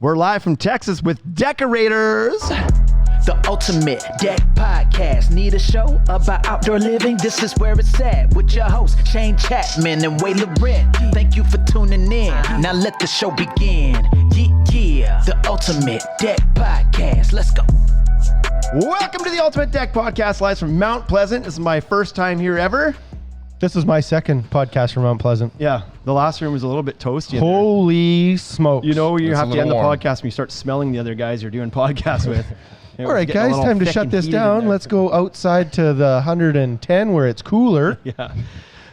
We're live from Texas with Deckorators. The Ultimate Deck Podcast. Need a show about outdoor living? This is where it's at with your hosts, Shane Chapman and Way Laurent. Thank you for tuning in. Now let the show begin. Yeah. The Ultimate Deck Podcast. Let's go. Welcome to the Ultimate Deck Podcast, live from Mount Pleasant. This is my first time here ever. This is my second podcast from Mount Pleasant. Yeah, the last room was a little bit toasty. Holy smokes. You know, you have to end the warm. podcast when you start smelling the other guys you're doing podcasts with. All right, guys, time to shut this down. Let's go outside to the 110 where it's cooler. Yeah.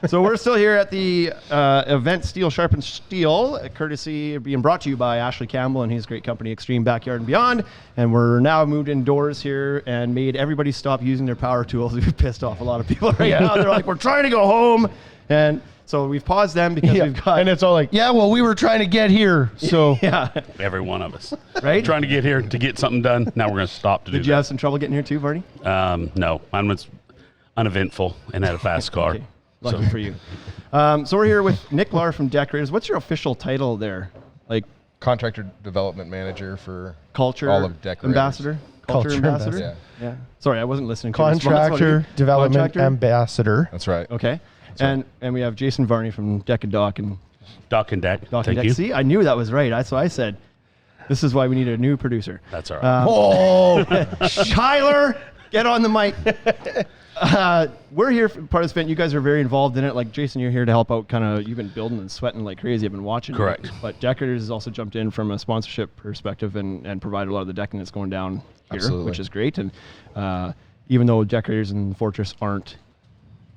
So we're still here at the event Steel Sharpens Steel, courtesy being brought to you by Ashley Campbell and his great company, Extreme Backyard and Beyond. And we're now moved indoors here and made everybody stop using their power tools. We've pissed off a lot of people right now. They're like, we're trying to go home. And so we've paused them because we've got... And it's all like, yeah, well, we were trying to get here. So yeah. Every one of us. Right? Trying to get here to get something done. Now we're going to stop to do that. Did you have some trouble getting here too, Varney? No. Mine was uneventful and had a fast car. Okay. Lucky for you. So we're here with Nick Larr from Deckorators. What's your official title there? Like Contractor Development Manager for culture all of Deckorators. ambassador? Culture ambassador? Yeah. Yeah. Sorry, I wasn't listening to Contractor Development Ambassador. That's right. Okay. That's And we have Jason Varney from Deck and Dock and Dock and Deck. Dock Thank and Deck. you. See, I knew that was right. So I said, this is why we need a new producer. That's all right. Oh, Tyler, get on the mic. We're here for part of this event. You guys are very involved in it. Like Jason, you're here to help out. Kind of, you've been building and sweating like crazy. I've been watching. Correct. But Deckorators has also jumped in from a sponsorship perspective and provided a lot of the decking that's going down here, Absolutely. which is great. And even though Deckorators and Fortress aren't,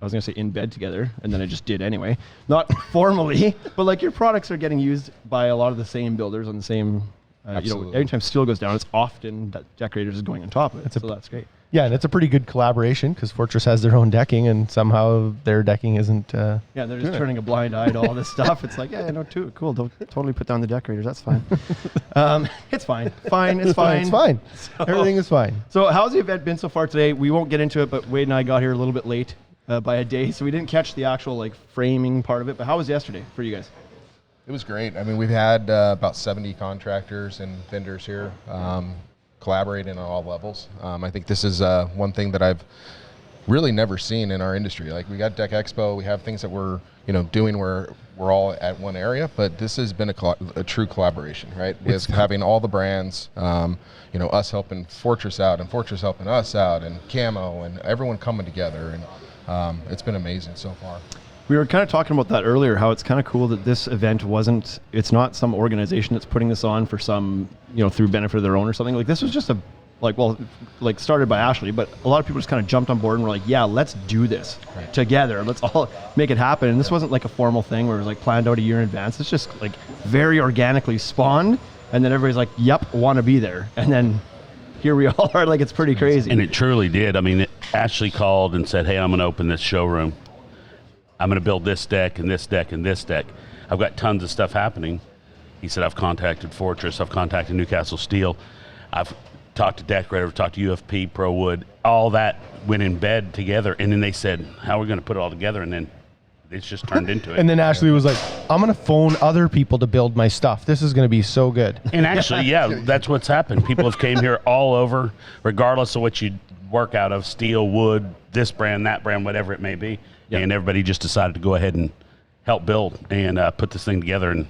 I was going to say in bed together, and then I just did anyway. Not formally, but like your products are getting used by a lot of the same builders on the same. Absolutely. Every time steel goes down, it's often that Deckorators is going on top of it. So that's great. Yeah, and it's a pretty good collaboration because Fortress has their own decking and somehow their decking isn't... Yeah, they're just turning a blind eye to all this stuff. It's like, yeah, no, too cool. Don't totally put down the Deckorators. That's fine. It's fine. It's fine. It's fine. So, Everything is fine. So how's the event been so far today? We won't get into it, but Wade and I got here a little bit late by a day, so we didn't catch the actual like framing part of it. But how was yesterday for you guys? It was great. I mean, we've had about 70 contractors and vendors here collaborating on all levels. I think this is one thing that I've really never seen in our industry. Like we got Deck Expo, we have things that we're doing where we're all at one area, but this has been a true collaboration, right? With having all the brands, us helping Fortress out and Fortress helping us out and Camo and everyone coming together, and it's been amazing so far. We were kind of talking about that earlier, how it's kind of cool that this event it's not some organization that's putting this on for some, through benefit of their own or something. Like this was just started by Ashley, but a lot of people just kind of jumped on board and were like, yeah, let's do this together. Let's all make it happen. And this wasn't like a formal thing where it was like planned out a year in advance. It's just like very organically spawned. And then everybody's like, yep, want to be there. And then here we all are. Like, it's pretty crazy. And it truly did. I mean, Ashley called and said, hey, I'm going to open this showroom. I'm going to build this deck and this deck and this deck. I've got tons of stuff happening. He said, I've contacted Fortress. I've contacted Newcastle Steel. I've talked to Deckorators, talked to UFP, ProWood. All that went in bed together. And then they said, how are we going to put it all together? And then it's just turned into it. And then Ashley was like, I'm going to phone other people to build my stuff. This is going to be so good. And actually, yeah, that's what's happened. People have came here all over, regardless of what you work out of, steel, wood, this brand, that brand, whatever it may be. Yep. And everybody just decided to go ahead and help build and put this thing together and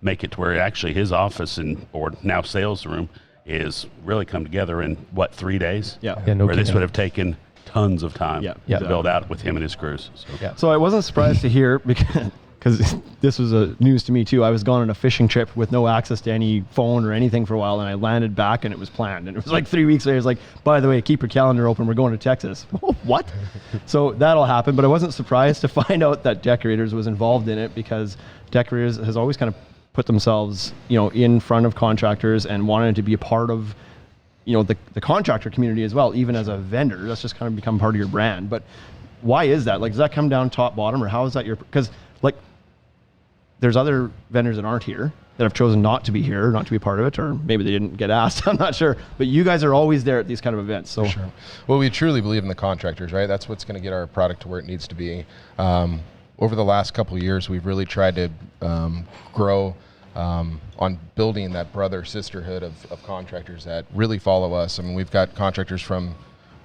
make it to where actually his office or now sales room is really come together in, 3 days? Yeah. Where this would have taken tons of time to build out with him and his crews. So I wasn't surprised to hear because this was news to me too. I was gone on a fishing trip with no access to any phone or anything for a while, and I landed back and it was planned. And it was like 3 weeks later, it's like, by the way, keep your calendar open. We're going to Texas. What? So that'll happen. But I wasn't surprised to find out that Deckorators was involved in it because Deckorators has always kind of put themselves, in front of contractors and wanted to be a part of, the contractor community as well, even as a vendor. That's just kind of become part of your brand. But why is that? Like, does that come down top, bottom, or how is that because like, there's other vendors that aren't here that have chosen not to be here, not to be part of it, or maybe they didn't get asked. I'm not sure. But you guys are always there at these kind of events. So, For sure. Well, we truly believe in the contractors, right? That's what's going to get our product to where it needs to be. Over the last couple of years, we've really tried to grow on building that brother sisterhood of contractors that really follow us. I mean, we've got contractors from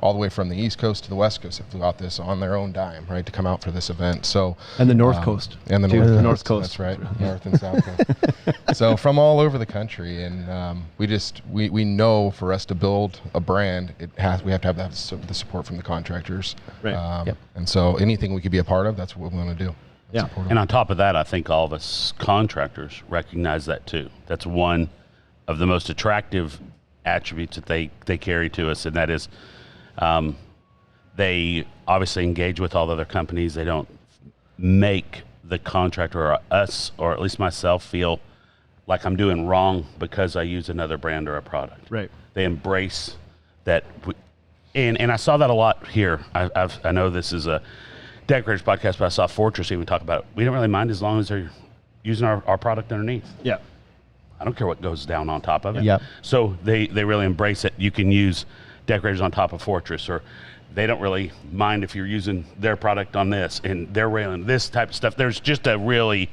all the way from the East Coast to the West Coast have flew out this on their own dime, right, to come out for this event. So and the North Coast. And the North Coast. That's right, North and South Coast. So from all over the country, and we know for us to build a brand, we have to have the support from the contractors. Right. And so anything we could be a part of, that's what we want to do. Yeah. And on top of that, I think all of us contractors recognize that too. That's one of the most attractive attributes that they carry to us, and that is they obviously engage with all the other companies. They don't make the contractor or us, or at least myself, feel like I'm doing wrong because I use another brand or a product. Right. They embrace that. And I saw that a lot here. I know this is a Deckorators podcast, but I saw Fortress even talk about it. We don't really mind as long as they're using our product underneath. Yeah. I don't care what goes down on top of it. Yeah. So they really embrace it. You can use Deckorators on top of Fortress, or they don't really mind if you're using their product on this and they're railing this type of stuff. There's just a really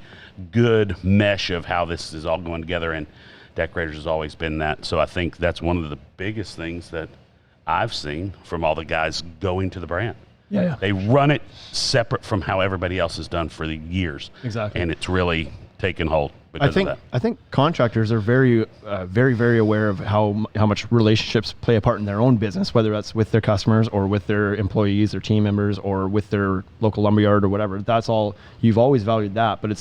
good mesh of how this is all going together, and Deckorators has always been that. So I think that's one of the biggest things that I've seen from all the guys going to the brand. Yeah. They run it separate from how everybody else has done for the years. Exactly. And it's really taken hold because of that. I think contractors are very, very aware of how much relationships play a part in their own business, whether that's with their customers or with their employees, their team members, or with their local lumberyard or whatever. That's all. You've always valued that, but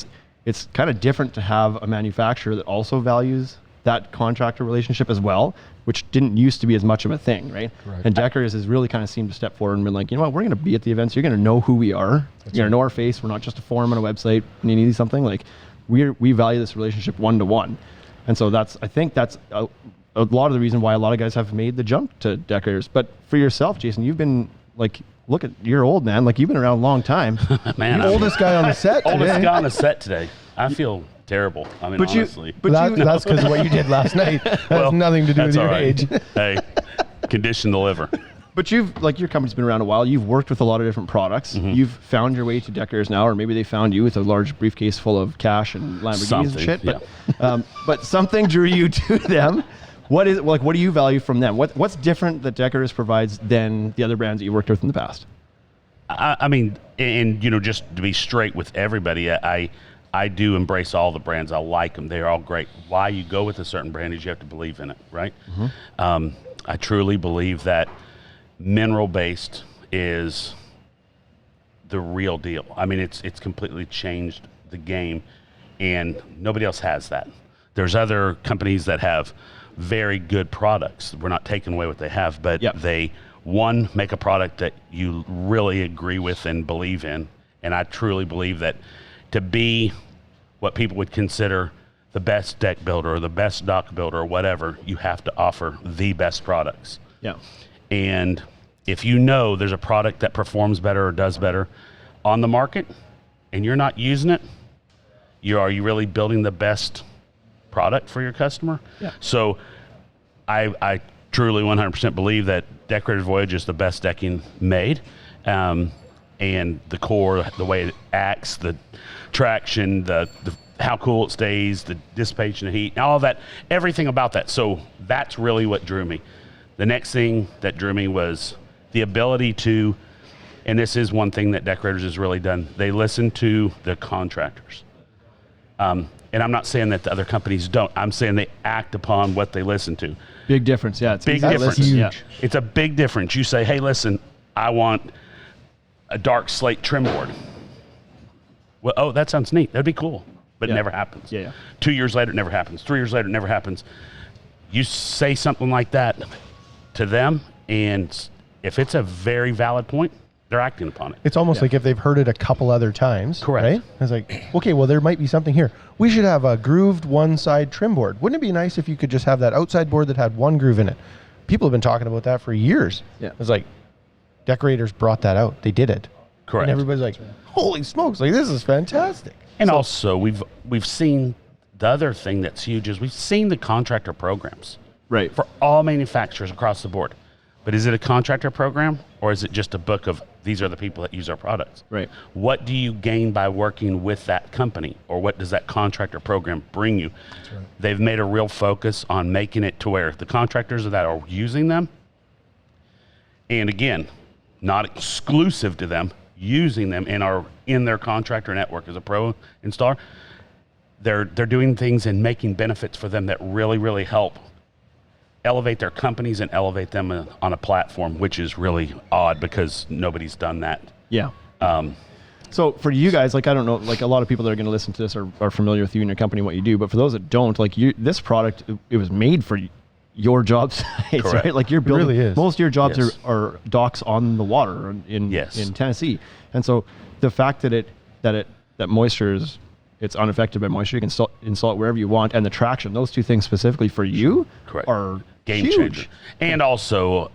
it's kind of different to have a manufacturer that also values that contractor relationship as well, which didn't used to be as much of a thing, right? And Deckorators has really kind of seemed to step forward and been like, you know what, we're going to be at the events. You're going to know who we are. You're going to know our face. We're not just a forum on a website when you need something. Like, we value this relationship one-to-one. And so I think that's a lot of the reason why a lot of guys have made the jump to Deckorators. But for yourself, Jason, you've been like, you're old, man. Like, you've been around a long time. Man, You're the oldest guy on the set today. Oldest guy on the set today. I feel terrible. I mean, honestly. That's because of what you did last night. That has nothing to do with your age. Hey, condition the liver. But your company's been around a while. You've worked with a lot of different products. Mm-hmm. You've found your way to Deckorators now, or maybe they found you with a large briefcase full of cash and Lamborghinis and shit. But, but something drew you to them. What do you value from them? What's different that Deckorators provides than the other brands that you worked with in the past? I mean, and just to be straight with everybody, I do embrace all the brands. I like them. They're all great. Why you go with a certain brand is you have to believe in it, right? Mm-hmm. I truly believe that mineral-based is the real deal. I mean, it's completely changed the game, and nobody else has that. There's other companies that have very good products. We're not taking away what they have, but they, one, make a product that you really agree with and believe in, and I truly believe that to be what people would consider the best deck builder or the best dock builder or whatever, you have to offer the best products. Yeah. And if you know there's a product that performs better or does better on the market and you're not using it, are you really building the best product for your customer? Yeah. So I truly 100% believe that Deckorators Voyage is the best decking made. And the core, the way it acts, the traction, the how cool it stays, the dissipation of heat, all that, everything about that. So that's really what drew me. The next thing that drew me was the ability to, and this is one thing that Deckorators has really done, they listen to the contractors. And I'm not saying that the other companies don't. I'm saying they act upon what they listen to. Big difference, yeah. It's big difference. Yeah. It's a big difference. You say, hey, listen, I want a dark slate trim board. Well, oh, that sounds neat. That'd be cool. But it never happens. Yeah. 2 years later, it never happens. 3 years later, it never happens. You say something like that to them, and if it's a very valid point, they're acting upon it. It's almost like if they've heard it a couple other times. Correct. Right? It's like, okay, well, there might be something here. We should have a grooved one-side trim board. Wouldn't it be nice if you could just have that outside board that had one groove in it? People have been talking about that for years. Yeah. It's like, Deckorators brought that out. They did it. Correct. And everybody's like, holy smokes, like this is fantastic. And also, we've seen the other thing that's huge is we've seen the contractor programs. Right. For all manufacturers across the board. But is it a contractor program or is it just a book of these are the people that use our products. Right. What do you gain by working with that company, or what does that contractor program bring you? That's right. They've made a real focus on making it to where the contractors that are using them, and again, not exclusive to them, using them and are in their contractor network as a pro installer, they're doing things and making benefits for them that really, really help elevate their companies and elevate them on a platform, which is really odd because nobody's done that. Yeah. So for you guys, like, I don't know, like a lot of people that are going to listen to this are familiar with you and your company and what you do, but for those that don't, like this product, it was made for your job sites, Correct. right? Like you're building, really is. most of your jobs Yes. are docks on the water in Tennessee. And so the fact that moisture is, it's unaffected by moisture, you can install it wherever you want, and the traction, those two things specifically for you Correct. are Game huge. changer. And also,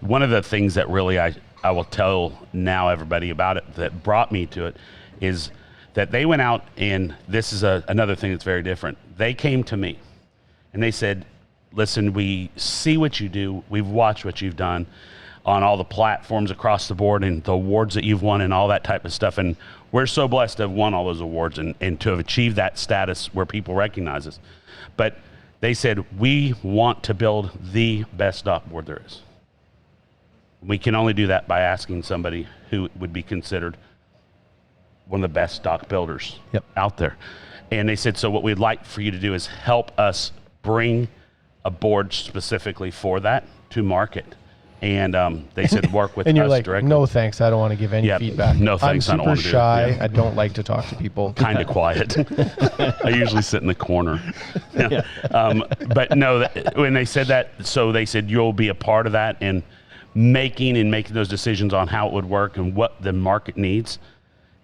one of the things that really I will tell now everybody about it that brought me to it is that they went out, and this is another thing that's very different. They came to me and they said, listen, we see what you do. We've watched what you've done on all the platforms across the board and the awards that you've won and all that type of stuff. And we're so blessed to have won all those awards and to have achieved that status where people recognize us. But they said, we want to build the best dock board there is. We can only do that by asking somebody who would be considered one of the best dock builders out there. And they said, so what we'd like for you to do is help us bring a board specifically for that to market. And they said, work with And you're us like, directly. no thanks, I don't want to give any Yep. feedback. No thanks, I I'm don't super wanna do it. shy. Yeah. I don't like to talk to people. Kind of quiet. I usually sit in the corner. But no, when they said that, so they said you'll be a part of that and making those decisions on how it would work and what the market needs.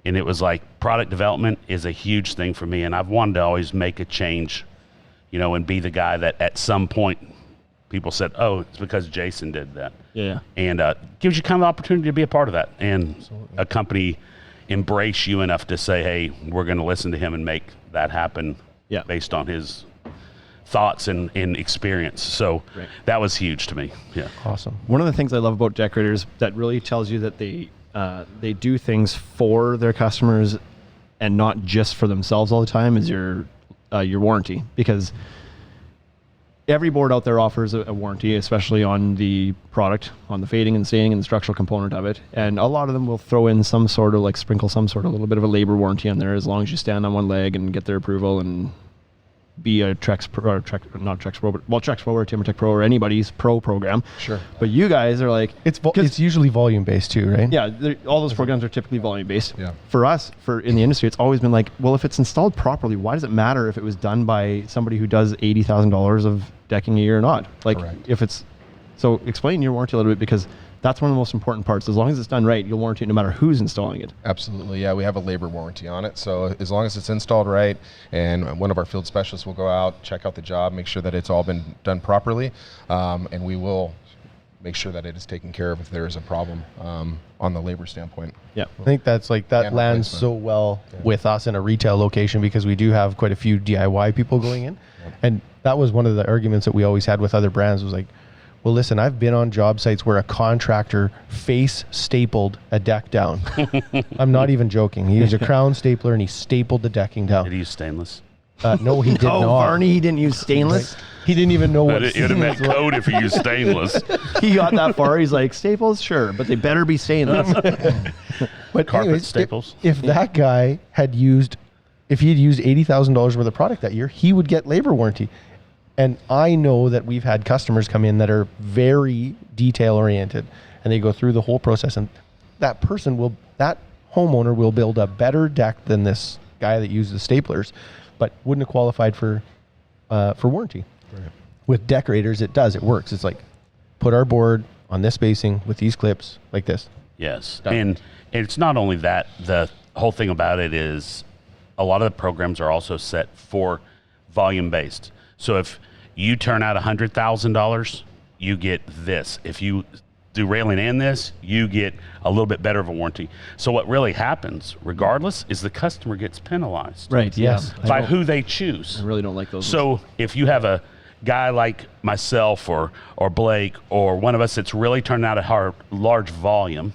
And it was like product development is a huge thing for me, and I've wanted to always make a change, and be the guy that at some point people said, oh, it's because Jason did that. Yeah. And gives you kind of the opportunity to be a part of that, and a company embrace you enough to say, hey, we're going to listen to him and make that happen based on his thoughts and experience. So that was huge to me. Yeah. Awesome. One of the things I love about Deckorators that really tells you that they do things for their customers and not just for themselves all the time is your warranty, because every board out there offers a warranty, especially on the product, on the fading and staining and the structural component of it. And a lot of them will throw in some sort of sprinkle some sort of little bit of a labor warranty on there, as long as you stand on one leg and get their approval and be a Trex Pro, or not Trex Pro, but Trex Pro or TimberTech Pro or anybody's pro program. Sure. But you guys are like, It's usually volume based too, right? yeah, all those programs are typically volume based. Yeah. For us, in the industry, it's always been like, well, if it's installed properly, why does it matter if it was done by somebody who does $80,000 of decking a year or not? Like, Correct. So explain your warranty a little bit, because that's one of the most important parts. As long as it's done right, you'll warranty it no matter who's installing it. Absolutely, yeah. We have a labor warranty on it, so as long as it's installed right, and one of our field specialists will go out, check out the job, make sure that it's all been done properly, and we will make sure that it is taken care of if there is a problem on the labor standpoint. Yeah. I think that's that And lands replacement. so well with us in a retail location, because we do have quite a few DIY people going in. And that was one of the arguments that we always had with other brands, was like, well, listen, I've been on job sites where a contractor face stapled a deck down. I'm not even joking. He used a crown stapler and he stapled the decking Did down. he use stainless? No, he did not. Varney, he didn't use stainless. He didn't even know what It would have meant stainless was. code if he used stainless. He got that far. He's like, staples, sure, but they better be stainless. But Carpet anyways, staples. If that guy had used $80,000 worth of product that year, he would get labor warranty. And I know that we've had customers come in that are very detail oriented, and they go through the whole process, and that homeowner will build a better deck than this guy that uses staplers, but wouldn't have qualified for warranty. Right. With Deckorators, it does. It works. It's like, put our board on this spacing with these clips like this. Yes. Done. And it's not only that, the whole thing about it is a lot of the programs are also set for volume based. So if you turn out $100,000, you get this. If you do railing and this, you get a little bit better of a warranty. So what really happens, regardless, is the customer gets penalized. Right, Yes. yeah. By who they choose. I really don't like those. So if you have a guy like myself or Blake or one of us that's really turned out a large volume,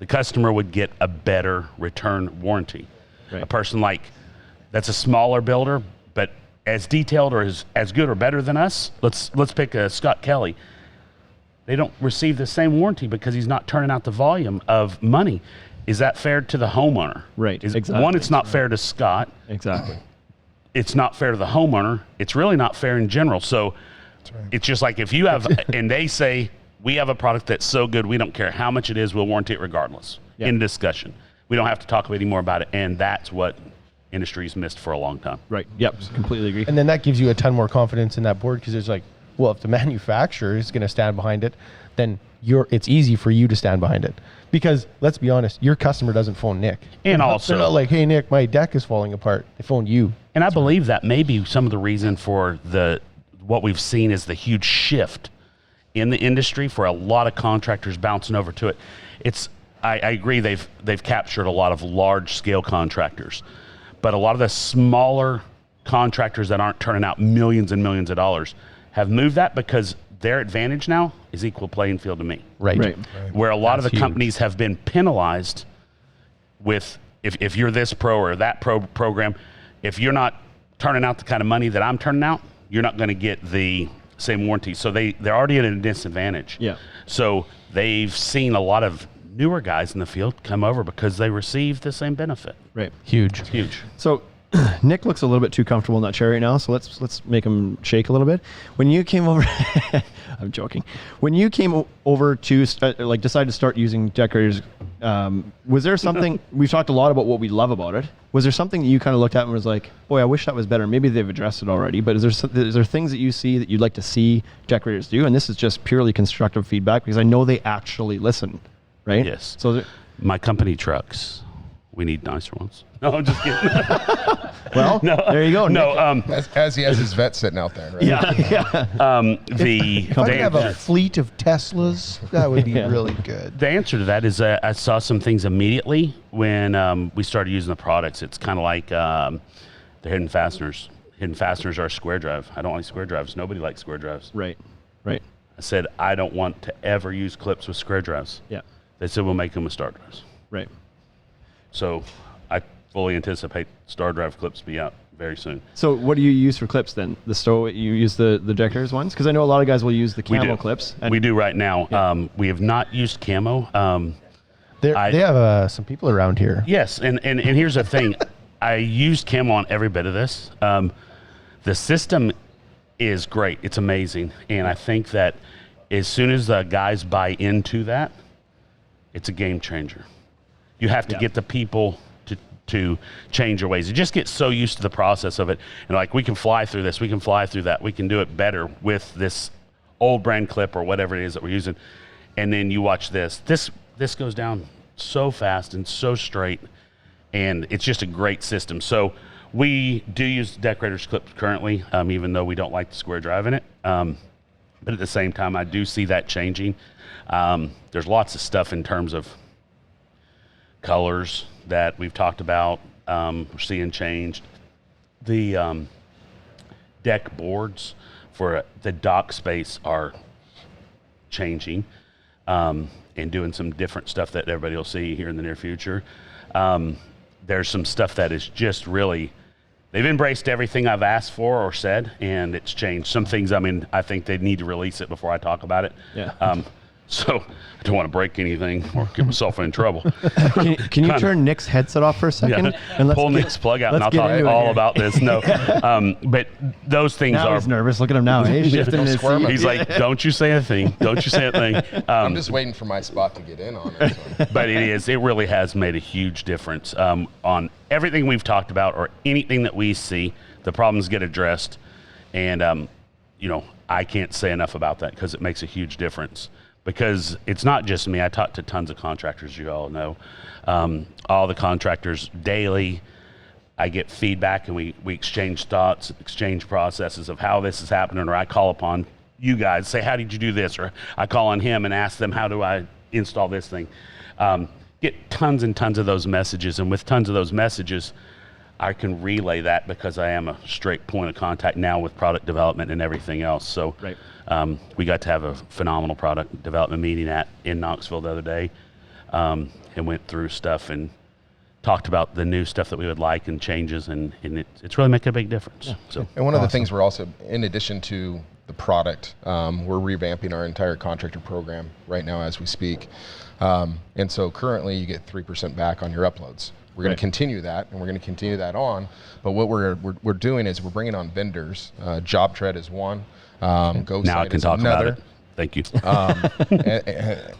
the customer would get a better return warranty. Right. A person that's a smaller builder, but as detailed or as good or better than us, let's pick a Scott Kelly. They don't receive the same warranty because he's not turning out the volume of money. Is that fair to the homeowner? Right, exactly. One, it's not fair to Scott. Exactly. It's not fair to the homeowner. It's really not fair in general. So it's just like if you have, and they say, we have a product that's so good, we don't care how much it is, we'll warranty it regardless. Yeah. In discussion. We don't have to talk any more about it. And that's what industry's missed for a long time. Right. Yep. Completely agree. And then that gives you a ton more confidence in that board because it's like, well, if the manufacturer is going to stand behind it, then it's easy for you to stand behind it. Because let's be honest, your customer doesn't phone Nick. And also, they're not like, hey, Nick, my deck is falling apart. They phone you. And I believe that may be some of the reason for what we've seen is the huge shift in the industry for a lot of contractors bouncing over to it. I agree they've captured a lot of large scale contractors, but a lot of the smaller contractors that aren't turning out millions and millions of dollars have moved that because their advantage now is equal playing field to me. Right. Where a lot of the huge. companies have been penalized with if you're this pro or that program, if you're not turning out the kind of money that I'm turning out, you're not going to get the same warranty. So they're already at a disadvantage. Yeah. So they've seen a lot of newer guys in the field come over because they receive the same benefit. Right. Huge. Huge. So Nick looks a little bit too comfortable in that chair right now, so let's make him shake a little bit. When you came over, I'm joking. When you came over to decide to start using Deckorators, was there something? We've talked a lot about what we love about it. Was there something that you kind of looked at and was like, boy, I wish that was better? Maybe they've addressed it already, but is there things that you see that you'd like to see Deckorators do? And this is just purely constructive feedback because I know they actually listen, right? Yes. So My company trucks, we need nicer ones. No, I'm just kidding. well, No, there you go. No, Nick. As he has his vet sitting out there, right? Yeah. If I could have a fleet of Teslas, that would be really good. The answer to that is I saw some things immediately when we started using the products. It's kind of like the hidden fasteners. Hidden fasteners are a square drive. I don't like square drives. Nobody likes square drives. Right. I said, I don't want to ever use clips with square drives. Yeah. They said, we'll make them with star drives. Right. So I fully anticipate star drive clips to be out very soon. So what do you use for clips then? You use the Deckorators ones? Because I know a lot of guys will use the camo clips. We do right now. Yeah. We have not used camo. They have some people around here. Yes, and here's the thing. I used camo on every bit of this. The system is great. It's amazing. And I think that as soon as the guys buy into that, it's a game changer. You have to get the people to change their ways. You just get so used to the process of it. And like, we can fly through this, we can fly through that, we can do it better with this old brand clip or whatever it is that we're using. And then you watch this. This goes down so fast and so straight. And it's just a great system. So we do use Deckorators clips currently, even though we don't like the square drive in it. But at the same time, I do see that changing. There's lots of stuff in terms of colors that we've talked about. We're seeing changed. The deck boards for the dock space are changing and doing some different stuff that everybody will see here in the near future. There's some stuff that is just really, they've embraced everything I've asked for or said, and it's changed. Some things, I think they need to release it before I talk about it. Yeah. So I don't want to break anything or get myself in trouble. Can you turn Nick's headset off for a second? Yeah. And let's pull Nick's plug out and I'll talk all about this. No, but those things now are. He's nervous. Look at him now. He's shifting his seat. He's like, don't you say a thing. Don't you say a thing. I'm just waiting for my spot to get in on it. So. But it really has made a huge difference on everything we've talked about or anything that we see. The problems get addressed. And, I can't say enough about that because it makes a huge difference. Because it's not just me. I talk to tons of contractors, you all know. All the contractors daily, I get feedback and we exchange thoughts, exchange processes of how this is happening, or I call upon you guys, say, how did you do this? Or I call on him and ask them, how do I install this thing? Get tons and tons of those messages, and with tons of those messages, I can relay that because I am a straight point of contact now with product development and everything else. So we got to have a phenomenal product development meeting in Knoxville the other day. and went through stuff and talked about the new stuff that we would like and changes, and it's really making a big difference. Yeah. So, and one of the things we're also, in addition to the product, we're revamping our entire contractor program right now as we speak. And so currently you get 3% back on your uploads. We're going to continue that, and we're going to continue that on. But what we're doing is we're bringing on vendors. JobTread is one. GoSite now I can is talk another. about it. Thank you.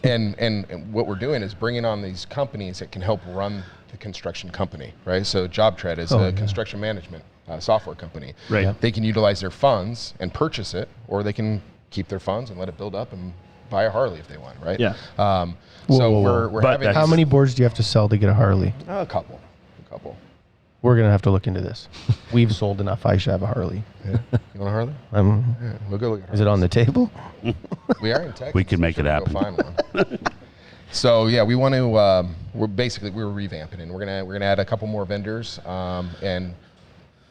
And what we're doing is bringing on these companies that can help run the construction company, right? So JobTread is a construction management software company. Right. Yeah. They can utilize their funds and purchase it, or they can keep their funds and let it build up and buy a Harley if they want, right? Yeah. We're having How many boards do you have to sell to get a Harley? a couple. We're going to have to look into this. We've sold enough. I should have a Harley. Yeah. You want a Harley? Yeah, we'll go look at Is it on the table? We are in Texas. We can make it We'll happen. Go find one. So yeah, we want to. We're revamping, and we're gonna add a couple more vendors and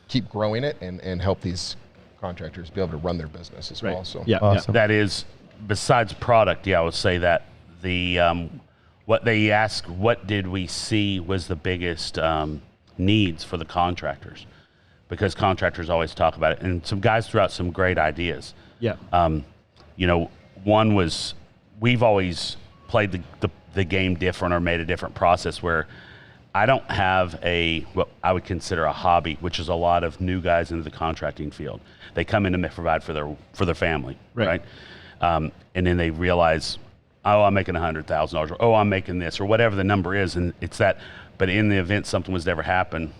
keep growing it and help these contractors be able to run their business as well. So Yeah. Awesome. That is, besides product, I would say that the what they asked, what did we see was the biggest needs for the contractors, because contractors always talk about it, and some guys threw out some great ideas. Yeah. One was, we've always played the game different or made a different process where I don't have what I would consider a hobby, which is a lot of new guys into the contracting field. They come in to provide for their family, right? And then they realize, oh, I'm making $100,000, or oh, I'm making this, or whatever the number is, and it's that. But in the event something was to ever happen,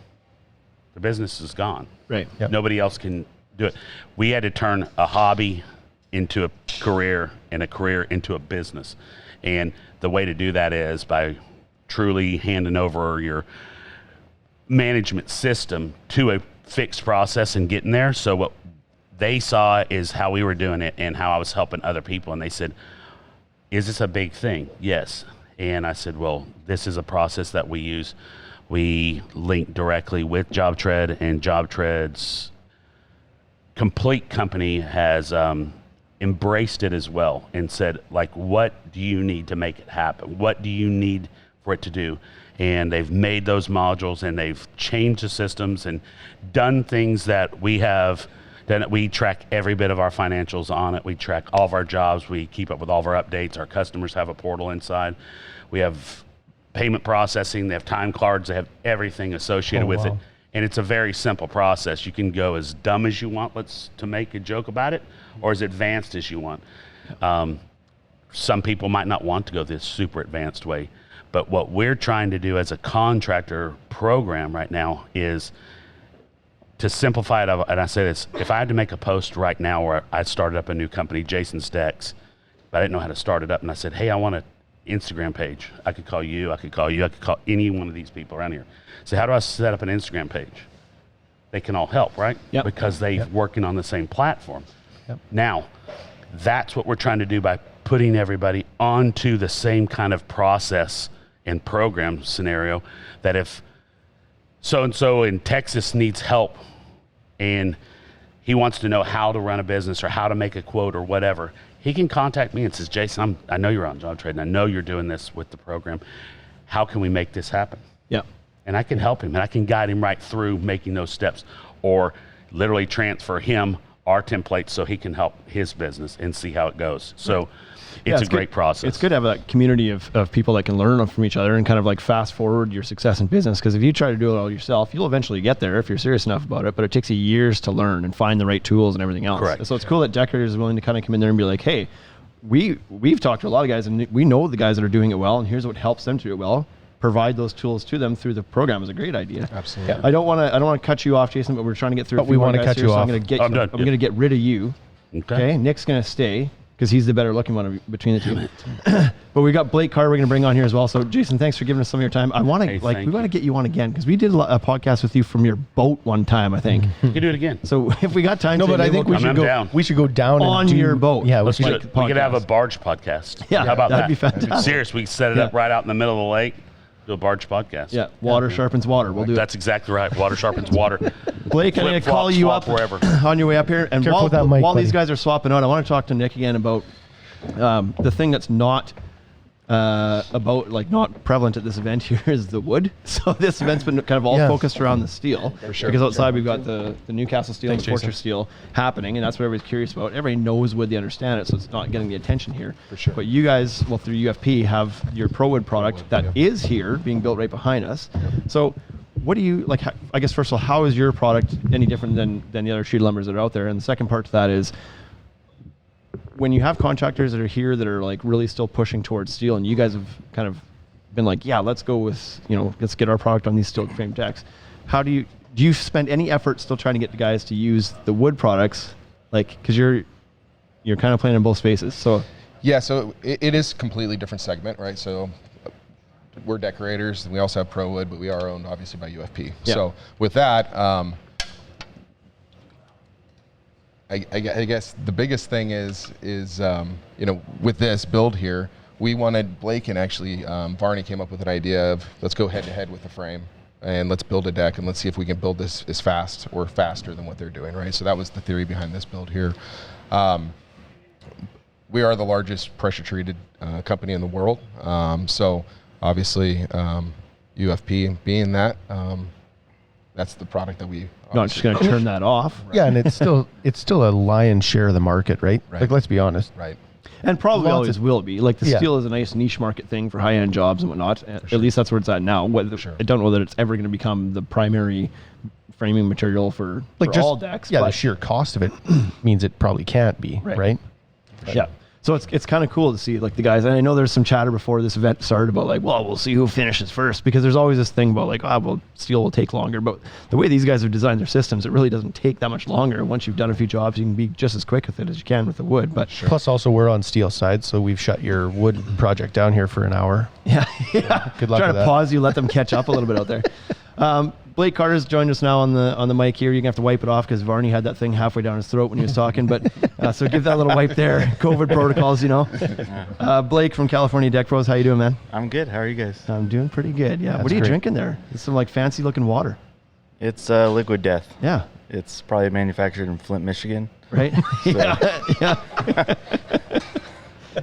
the business is gone. Right. Yep. Nobody else can do it. We had to turn a hobby into a career, and a career into a business. And the way to do that is by truly handing over your management system to a fixed process and getting there. So what they saw is how we were doing it and how I was helping other people. And they said, is this a big thing? Yes. And I said, well, this is a process that we use. We link directly with JobTread, and JobTread's complete company has embraced it as well and said, like, what do you need to make it happen? What do you need for it to do? And they've made those modules, and they've changed the systems and done things that we have done. We track every bit of our financials on it. We track all of our jobs. We keep up with all of our updates. Our customers have a portal inside. We have payment processing. They have time cards. They have everything associated with it. And it's a very simple process. You can go as dumb as you want, to make a joke about it, or as advanced as you want. Some people might not want to go this super advanced way, but what we're trying to do as a contractor program right now is to simplify it. And I say this, if I had to make a post right now where I started up a new company, Jason's Decks, but I didn't know how to start it up, and I said, hey, I want an Instagram page. I could call you, I could call any one of these people around here. So how do I set up an Instagram page? They can all help, right? Yep. Because they're working on the same platform. Yep. Now, that's what we're trying to do by putting everybody onto the same kind of process and program scenario, that if so-and-so in Texas needs help and he wants to know how to run a business or how to make a quote or whatever, he can contact me and says, Jason, I know you're on JobTread, and I know you're doing this with the program. How can we make this happen? Yeah. And I can help him, and I can guide him right through making those steps, or literally transfer him our templates so he can help his business and see how it goes. So it's a great process. It's good to have that community of people that can learn from each other and kind of like fast forward your success in business. Because if you try to do it all yourself, you'll eventually get there if you're serious enough about it. But it takes you years to learn and find the right tools and everything else. Correct. So it's cool that Deckorators is willing to kind of come in there and be like, hey, we've talked to a lot of guys, and we know the guys that are doing it well, and here's what helps them to do it well. Provide those tools to them through the program is a great idea. Absolutely. I don't want to cut you off, Jason, but we're trying to get through. But we want to cut you off. I'm going to I'm done. I'm going to get rid of you. Okay. Nick's going to stay because he's the better looking one between the two. But we got Blake Carr we're going to bring on here as well. So Jason, thanks for giving us some of your time. I want to we want to get you on again because we did a podcast with you from your boat one time, I think. You can do it again. So if we got time, No, but I think we should go. down. We should go down On and your boat. Yeah, Let's do should. it. We could have a barge podcast. Yeah, How about that'd that? be fantastic. Serious, we set it up right out in the middle of the lake. Do a barge podcast. Yeah, water sharpens water. We'll do That's exactly right. Water sharpens water. it. Blake, I'm going to call you up wherever. on your way up here. And Careful with that mic, while these buddy. guys are swapping out, I want to talk to Nick again about the thing that's not about like not prevalent at this event here is the wood. So this event's been kind of all focused around the steel. For sure. Because outside we've got the Newcastle steel and Fortress steel happening, and that's what everybody's curious about. Everybody knows wood, they understand it, so it's not getting the attention here. For sure. But you guys, well, through UFP, have your ProWood product that is here being built right behind us. So what do you like? I guess first of all, how is your product any different than the other treated lumbers that are out there? And the second part to that is, when you have contractors that are here that are like really still pushing towards steel, and you guys have kind of been like, yeah, let's go with, let's get our product on these steel frame decks. How do you spend any effort still trying to get the guys to use the wood products? Like, cause you're kind of playing in both spaces. So yeah, so it is completely different segment, right? So we're Deckorators, and we also have ProWood, but we are owned obviously by UFP. Yeah. So with that, I guess the biggest thing is with this build here, we wanted Blake and actually Varney came up with an idea of let's go head to head with the frame and let's build a deck and let's see if we can build this as fast or faster than what they're doing, right? So that was the theory behind this build here. We are the largest pressure treated company in the world. So obviously UFP being that, that's the product that we not just going to turn that off. Right. Yeah, and it's still a lion's share of the market, right? Like, let's be honest. Right. And probably always will be. Like, the steel is a nice niche market thing for high-end jobs and whatnot. At least that's where it's at now. I don't know that it's ever going to become the primary framing material for all decks. Yeah, the sheer cost of it means it probably can't be, right? Yeah. So it's kind of cool to see like the guys, and I know there's some chatter before this event started about like, well, we'll see who finishes first, because there's always this thing about like, well, steel will take longer, but the way these guys have designed their systems, it really doesn't take that much longer. Once you've done a few jobs, you can be just as quick with it as you can with the wood. But plus also we're on steel side, so we've shut your wood project down here for an hour. Yeah. Good luck Trying with to that. pause you, let them catch up a little bit out there. Blake Carter's joined us now on the mic here. You're gonna have to wipe it off because Varney had that thing halfway down his throat when he was talking. But so give that little wipe there. COVID protocols, Blake from California Deck Pros, how you doing, man? I'm good. How are you guys? I'm doing pretty good. Yeah. What are you drinking there? It's some like fancy looking water. It's Liquid Death. Yeah. It's probably manufactured in Flint, Michigan. Right. Yeah.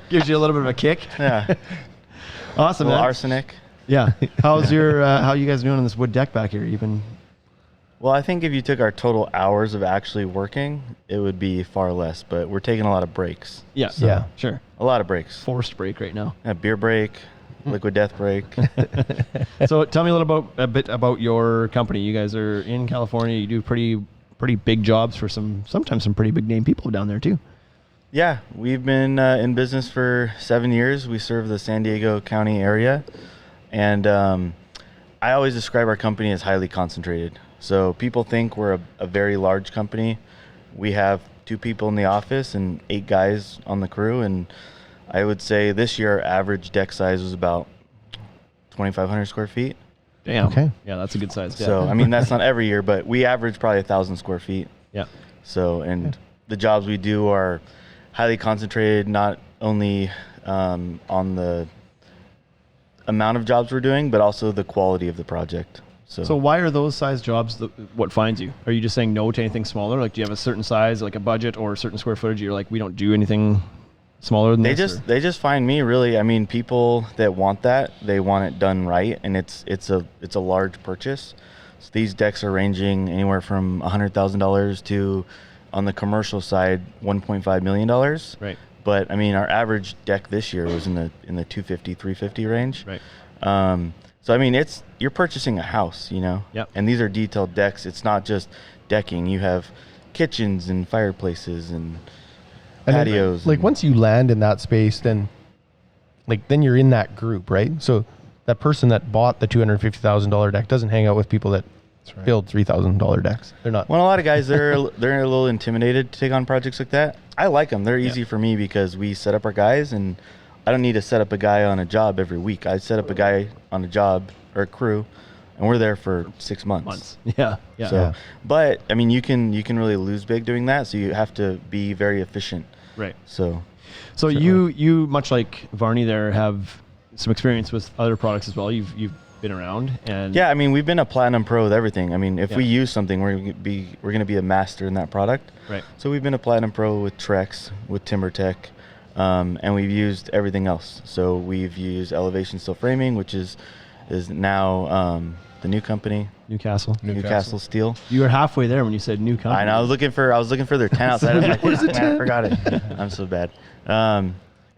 Gives you a little bit of a kick. Yeah. Awesome, man. Arsenic. Yeah. How's your how you guys doing on this wood deck back here? Well, I think if you took our total hours of actually working, it would be far less, but we're taking a lot of breaks. Yeah. So Yeah. Sure. A lot of breaks. Forced break right now. A beer break, Liquid Death break. So tell me a bit about your company. You guys are in California. You do pretty big jobs for sometimes some pretty big name people down there too. Yeah, we've been in business for 7 years. We serve the San Diego County area. And I always describe our company as highly concentrated. So people think we're a very large company. We have 2 people in the office and 8 guys on the crew. And I would say this year our average deck size was about 2,500 square feet. Damn. Okay. Yeah, that's a good size deck. So, I mean, that's not every year, but we average probably 1,000 square feet. Yeah. So, and the jobs we do are highly concentrated, not only on the amount of jobs we're doing, but also the quality of the project. So why are those size jobs what finds you? Are you just saying no to anything smaller? Like, do you have a certain size, like a budget or a certain square footage? You're like, we don't do anything smaller than this? They just find me, really. I mean, people that want that, they want it done right, and it's a large purchase. So these decks are ranging anywhere from $100,000 to, on the commercial side, $1.5 million. Right. But I mean, our average deck this year was in the 250, 350 range. Right. So I mean, you're purchasing a house, Yep. And these are detailed decks. It's not just decking. You have kitchens and fireplaces and patios. Like once you land in that space, then you're in that group, right? So that person that bought the $250,000 deck doesn't hang out with people that build $3,000 decks. They're not. Well, a lot of guys, they're a little intimidated to take on projects like that. I like them. They're easy for me because we set up our guys, and I don't need to set up a guy on a job every week. I set up a guy on a job or a crew, and we're there for 6 months. Yeah. So, but I mean, you can really lose big doing that. So you have to be very efficient. Right. So you much like Varney there have some experience with other products as well. You've been around, and yeah, I mean, we've been a platinum pro with everything. I mean, if we use something, we're going to be a master in that product. Right. So we've been a platinum pro with Trex, with TimberTech. and we've used everything else. So we've used Elevation Steel Framing, which is now the new company, Newcastle Steel. You were halfway there when you said new company. I know. I was looking for their 10 outside. I was like, What is it, man, 10? I forgot it. I'm so bad.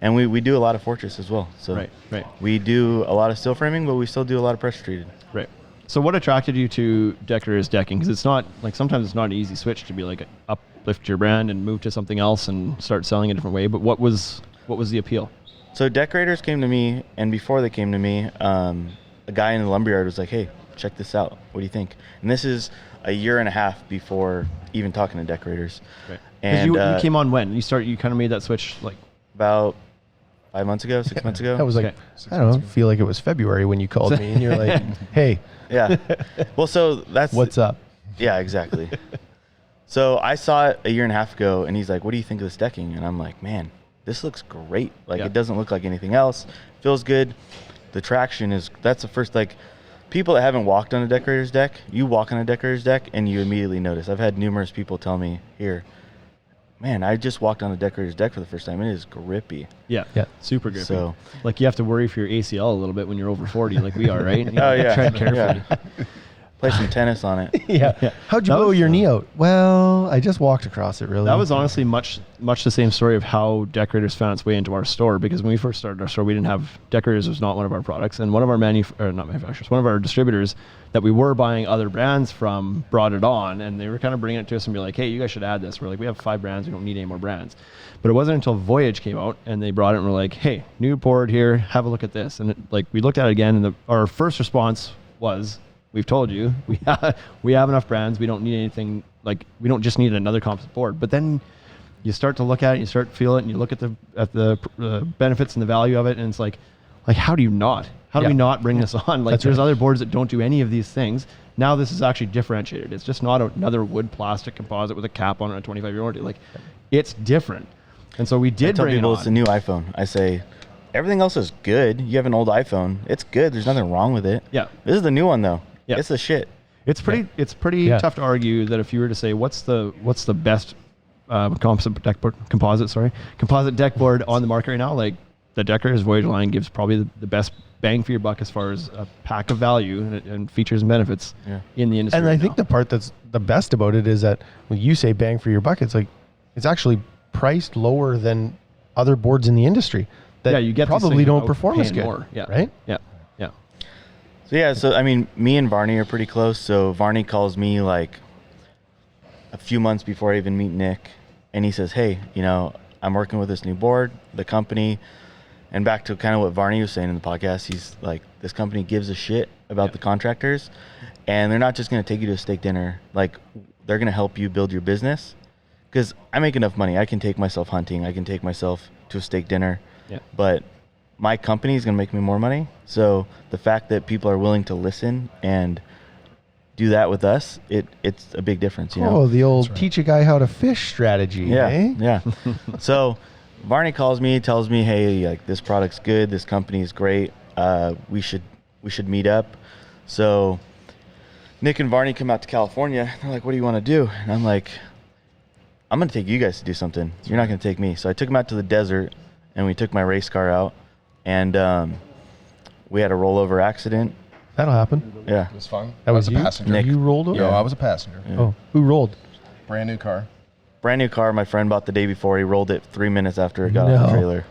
And we do a lot of Fortress as well. So Right. we do a lot of steel framing, but we still do a lot of pressure treated. Right. So what attracted you to Deckorators decking? Because it's not like, sometimes it's not an easy switch to be like uplift your brand and move to something else and start selling a different way. But what was the appeal? So Deckorators came to me, and before they came to me, a guy in the lumberyard was like, "Hey, check this out. What do you think?" And this is a year and a half before even talking to Deckorators. Right. And you came on when? You kind of made that switch like about 5 months ago, 6 months ago. That was like, Okay. I don't know, feel like it was February when you called me and you're like, hey, Yeah. Well, so that's what's up? Yeah, exactly. So I saw it a year and a half ago, and he's like, "What do you think of this decking?" And I'm like, "Man, this looks great. Like, Yeah. it doesn't look like anything else. Feels good. The traction that's the first, like, people that haven't walked on a Deckorators deck, you walk on a Deckorators deck, and you immediately notice. I've had numerous people tell me, here, man, I just walked on a Deckorators deck for the first time. It is grippy. Yeah. Super grippy. So- like you have to worry for your ACL a little bit when you're over 40, like we are, right? You Oh, yeah. Tread carefully. Yeah. Play some tennis on it. Yeah. How'd you That blow was your fun. knee out? Well, I just walked across it, really. That was honestly much the same story of how Deckorators found its way into our store, because when we first started our store, we didn't have Deckorators was not one of our products, and one of our one of our distributors that we were buying other brands from brought it on, and they were kind of bringing it to us and be like, "Hey, you guys should add this." We're like, "We have 5 brands, we don't need any more brands." But it wasn't until Voyage came out and they brought it and we're like, "Hey, new board here, have a look at this." And we looked at it again, and our first response was, "We've told you, we have enough brands. We don't need anything. Like, we don't just need another composite board." But then you start to look at it, you start to feel it, and you look at the benefits and the value of it, and it's like how do you not? How do we not bring this on? Like, there's other boards that don't do any of these things. Now this is actually differentiated. It's just not another wood plastic composite with a cap on it, a 25-year warranty. Like, it's different. And so we I did tell bring it people on. it's a new iPhone. I say, everything else is good. You have an old iPhone. It's good. There's nothing wrong with it. Yeah. This is the new one, though. Yeah. It's the shit. It's pretty Yeah. tough to argue that if you were to say what's the best composite deck board on the market right now, like the Deckorators Voyage line gives probably the best bang for your buck as far as a pack of value and features and benefits in the industry. And I right think now. the part that's the best about it is that when you say bang for your buck, it's like it's actually priced lower than other boards in the industry that you get these probably things don't without perform as paying good, more. Yeah. right? Yeah. So I mean, me and Varney are pretty close. So Varney calls me like a few months before I even meet Nick, and he says, "Hey, I'm working with this new board, the company." And back to kind of what Varney was saying in the podcast, he's like, this company gives a shit about the contractors, and they're not just going to take you to a steak dinner. Like, they're going to help you build your business. Because I make enough money. I can take myself hunting. I can take myself to a steak dinner. Yeah. But my company is going to make me more money. So the fact that people are willing to listen and do that with us, it's a big difference, Oh, the old teach a guy how to fish strategy. Yeah, eh? yeah. So Varney calls me, tells me, "Hey, like, this product's good. This company is great. We should meet up." So Nick and Varney come out to California. They're like, "What do you want to do?" And I'm like, "I'm gonna take you guys to do something. You're not gonna take me." So I took them out to the desert, and we took my race car out, and we had a rollover accident. That'll happen. Yeah. It was fun. That I was a you? passenger. Nick. You rolled over? No, I was a passenger. Oh, who rolled? Brand new car. Brand new car my friend bought the day before. He rolled it 3 minutes after it got off the No. trailer.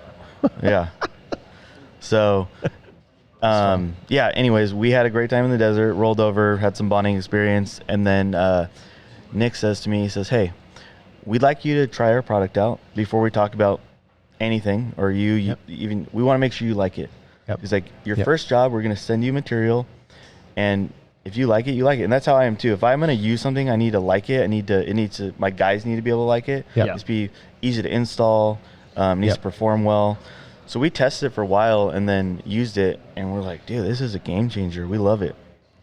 Yeah. So, anyways, we had a great time in the desert, rolled over, had some bonding experience. And then Nick says to me, he says, "Hey, we'd like you to try our product out before we talk about anything, or we want to make sure you like it." Yep. He's like, "Your Yep. first job, we're going to send you material, and if you like it, you like it." And that's how I am too. If I'm going to use something, I need to like it. My guys need to be able to like it. Yep. It needs to be easy to install, needs to perform well. So we tested it for a while and then used it, and we're like, "Dude, this is a game changer. We love it."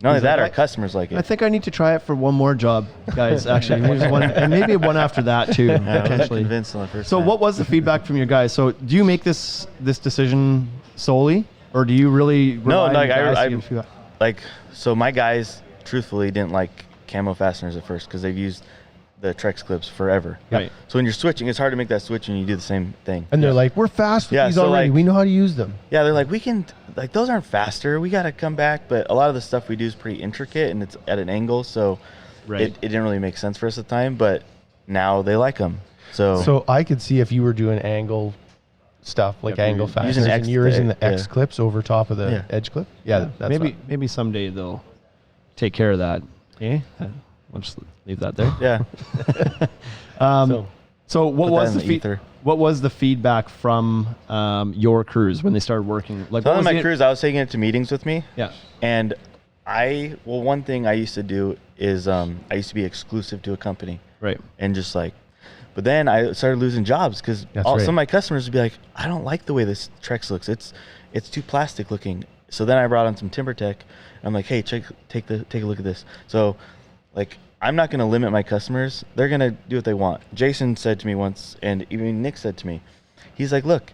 Not only that, our customers like it. I think I need to try it for one more job, guys. Actually, maybe one after that too, I wasn't potentially. convinced on the first So, time. what was the feedback from your guys? So, do you make this decision solely, or do you really? No, rely on like your guys to I give feedback? like, so my guys truthfully didn't like camo fasteners at first because they've used the Trex clips forever. Right. So when you're switching, it's hard to make that switch when you do the same thing. And they're like, we're fast with Yeah, these so, already. like- We know how to use them. Yeah, they're like, we can, like, those aren't faster. We got to come back. But a lot of the stuff we do is pretty intricate and it's at an angle. So Right. it didn't really make sense for us at the time. But now they like them. So I could see if you were doing angle stuff, like Yeah, angle using fasteners, X- and you're using the yeah. X clips over top of the Yeah. edge clip. Yeah, that's maybe someday they'll take care of that. Yeah, we'll just leave that there. yeah. So what Put was that the in the ether. what was the feedback from your crews when they started working? Like, So what on was my the- crews, I was taking it to meetings with me. Yeah. And one thing I used to do is I used to be exclusive to a company. Right. And just like, but then I started losing jobs because That's right. some of my customers would be like, I don't like the way this Trex looks. It's too plastic looking. So then I brought on some TimberTech. I'm like, hey, take a look at this. So like, I'm not going to limit my customers. They're going to do what they want. Jason said to me once, and even Nick said to me, he's like, look,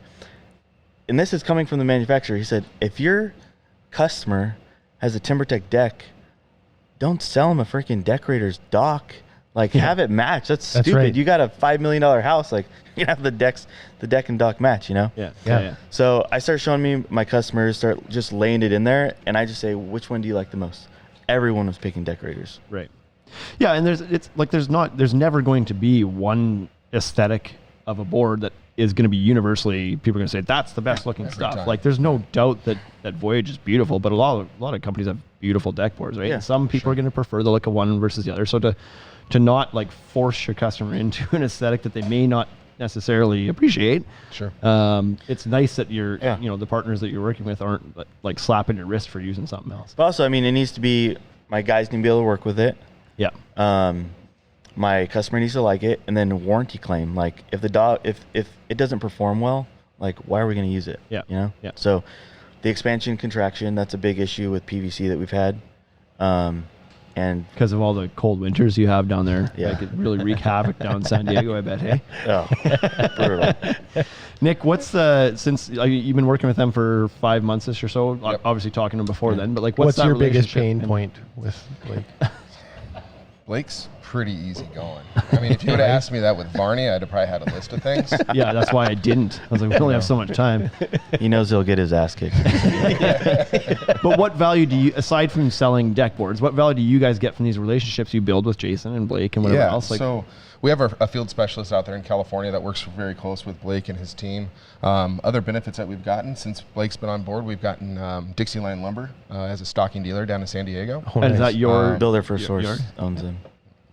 and this is coming from the manufacturer. He said, if your customer has a TimberTech deck, don't sell them a freaking Deckorators dock. Like, have it match. That's stupid. right. You got a $5 million house. Like, you have the deck and dock match, you know? Yeah. Yeah. So I start showing me my customers, start just laying it in there, and I just say, which one do you like the most? Everyone was picking Deckorators. Right. Yeah, and there's never going to be one aesthetic of a board that is going to be universally, people are going to say that's the best looking stuff. time. Like, there's no doubt that Voyage is beautiful, but a lot of companies have beautiful deck boards, right? Yeah, And some people are going to prefer the look of one versus the other. So to not like force your customer into an aesthetic that they may not necessarily appreciate. Sure. It's nice that Yeah. the partners that you're working with aren't like slapping your wrist for using something else. But also, I mean, it needs to be, my guys need to be able to work with it. Yeah. My customer needs to like it, and then warranty claim. Like, if it doesn't perform well, like, why are we going to use it? Yeah. You know? Yeah. So the expansion contraction, that's a big issue with PVC that we've had. And Because of all the cold winters you have down there. Yeah. Like, it really wreak havoc down in San Diego, I bet, hey? oh, brutal. Nick, since you've been working with them for 5 months-ish or so, Yep. obviously talking to them before then, but like, what's What's that your biggest relationship? pain And- point with Blake? Blake's pretty easy going. I mean, if you would have asked me that with Varney, I'd have probably had a list of things. Yeah, that's why I didn't. I was like, we only have so much time. He knows he'll get his ass kicked. But what value do you, aside from selling deck boards, what value do you guys get from these relationships you build with Jason and Blake and whatever else? Like, so we have a field specialist out there in California that works very close with Blake and his team. Other benefits that we've gotten since Blake's been on board, we've gotten Dixieland Lumber as a stocking dealer down in San Diego. Oh, and is nice. that your Builder First Your- Source owns them.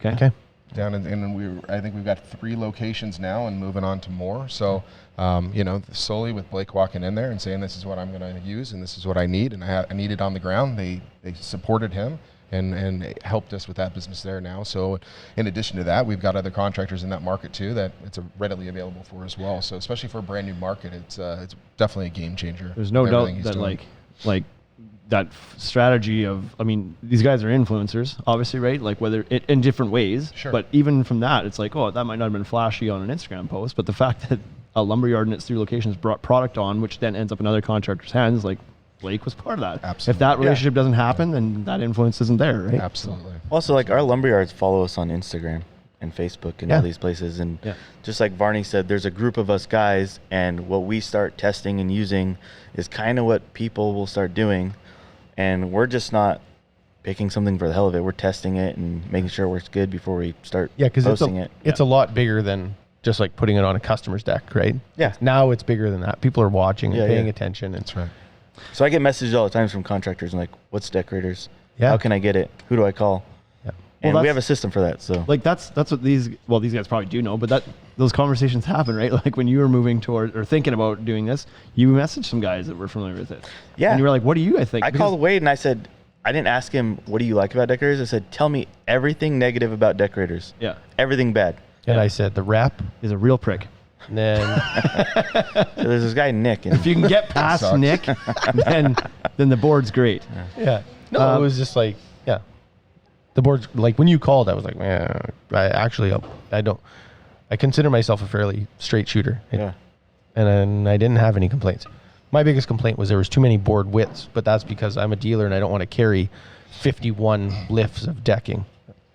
Okay. Down and I think we've got 3 locations now and moving on to more. So, solely with Blake walking in there and saying, this is what I'm going to use and this is what I need. And I need it on the ground. They supported him and helped us with that business there now. So in addition to that, we've got other contractors in that market too, that it's readily available for as well. So especially for a brand new market, it's definitely a game changer. There's no with doubt everything he's that doing. like that strategy of, I mean, these guys are influencers, obviously, right? Like, whether in different ways, Sure. but even from that, it's like, oh, that might not have been flashy on an Instagram post, but the fact that a lumberyard in its 3 locations brought product on, which then ends up in other contractors' hands, like, Blake was part of that. Absolutely. If that relationship doesn't happen, then that influence isn't there, right? Absolutely. Also, like, our lumberyards follow us on Instagram and Facebook and Yeah. all these places. And Yeah. just like Varney said, there's a group of us guys, and what we start testing and using is kind of what people will start doing. And we're just not picking something for the hell of it. We're testing it and making sure it works good before we start Yeah, because posting it's a lot bigger than just like putting it on a customer's deck, right? Yeah. Now it's bigger than that. People are watching and Yeah, paying yeah. attention. And That's right. So I get messages all the time from contractors and like, what's Deckorators? Yeah. How can I get it? Who do I call? Yeah. And Well, we have a that's- system for that. So Like, that's what these guys probably do know, but those conversations happen, right? Like, when you were moving toward or thinking about doing this, you messaged some guys that were familiar with it. Yeah. And you were like, what do you guys think? I Because- called Wade and I said, I didn't ask him, what do you like about Deckorators? I said, tell me everything negative about Deckorators. Yeah. Everything bad. And I said the rep. Is a real prick. And then So there's this guy, Nick. And If you can get past sucks. Nick, then the board's great. yeah, no, it was just like the board's like when you called, I was like, man, I consider myself a fairly straight shooter. yeah. And I didn't have any complaints. My biggest complaint was there was too many board widths, but that's because I'm a dealer and I don't want to carry 51 lifts of decking.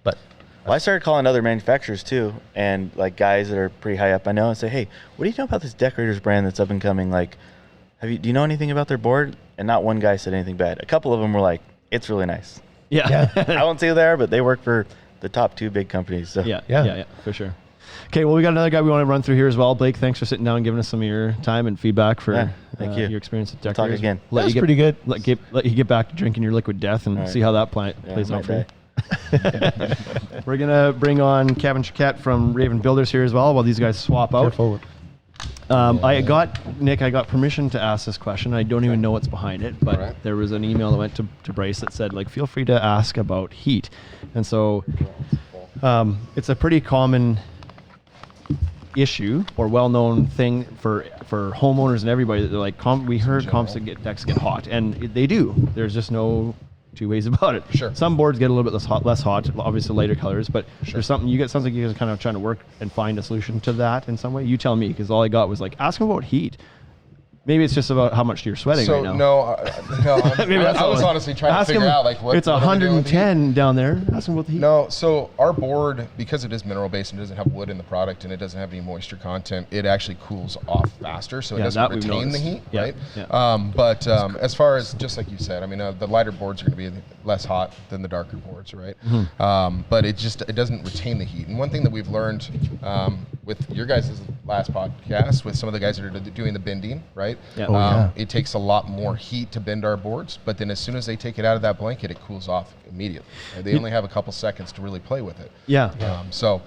But Well, I started calling other manufacturers too, and like guys that are pretty high up I know, and say, hey, what do you know about this Deckorators brand that's up and coming? Like, do you know anything about their board? And not one guy said anything bad. A couple of them were like, it's really nice. Yeah. I won't say who they are, but they work for the top 2 big companies. So. Yeah, for sure. Okay, well, we got another guy we want to run through here as well. Blake, thanks for sitting down and giving us some of your time and feedback for thank you. your experience at Talk Deckorators. again. That's pretty good. Let you get back to drinking your liquid death and see how that plays out for you. We're going to bring on Kevin Choquette from Raven Builders here as well while these guys swap out. Careful. I got permission to ask this question. I don't even know what's behind it, but there was an email that went to Bryce that said, like, feel free to ask about heat. And so it's a pretty common issue or well-known thing for homeowners and everybody. They're like, we heard composite decks get hot, and they do. There's just no two ways about it. Sure. Some boards get a little bit less hot, obviously lighter colors, but there's something sounds like you guys are kind of trying to work and find a solution to that in some way. You tell me, because all I got was like, ask them about heat. Maybe it's just about how much you're sweating right now. I was honestly trying to figure out like what. It's 110 down there. Ask them about the heat. No, so our board, because it is mineral based and doesn't have wood in the product and it doesn't have any moisture content, it actually cools off faster, so it doesn't retain the heat, right? Yeah. But as far as just like you said, I mean, the lighter boards are going to be less hot than the darker boards, right? Mm-hmm. But it doesn't retain the heat. And one thing that we've learned with your guys' last podcast, with some of the guys that are doing the bending, right? Yeah. It takes a lot more heat to bend our boards, but then as soon as they take it out of that blanket, it cools off immediately. They only have a couple seconds to really play with it. Yeah. So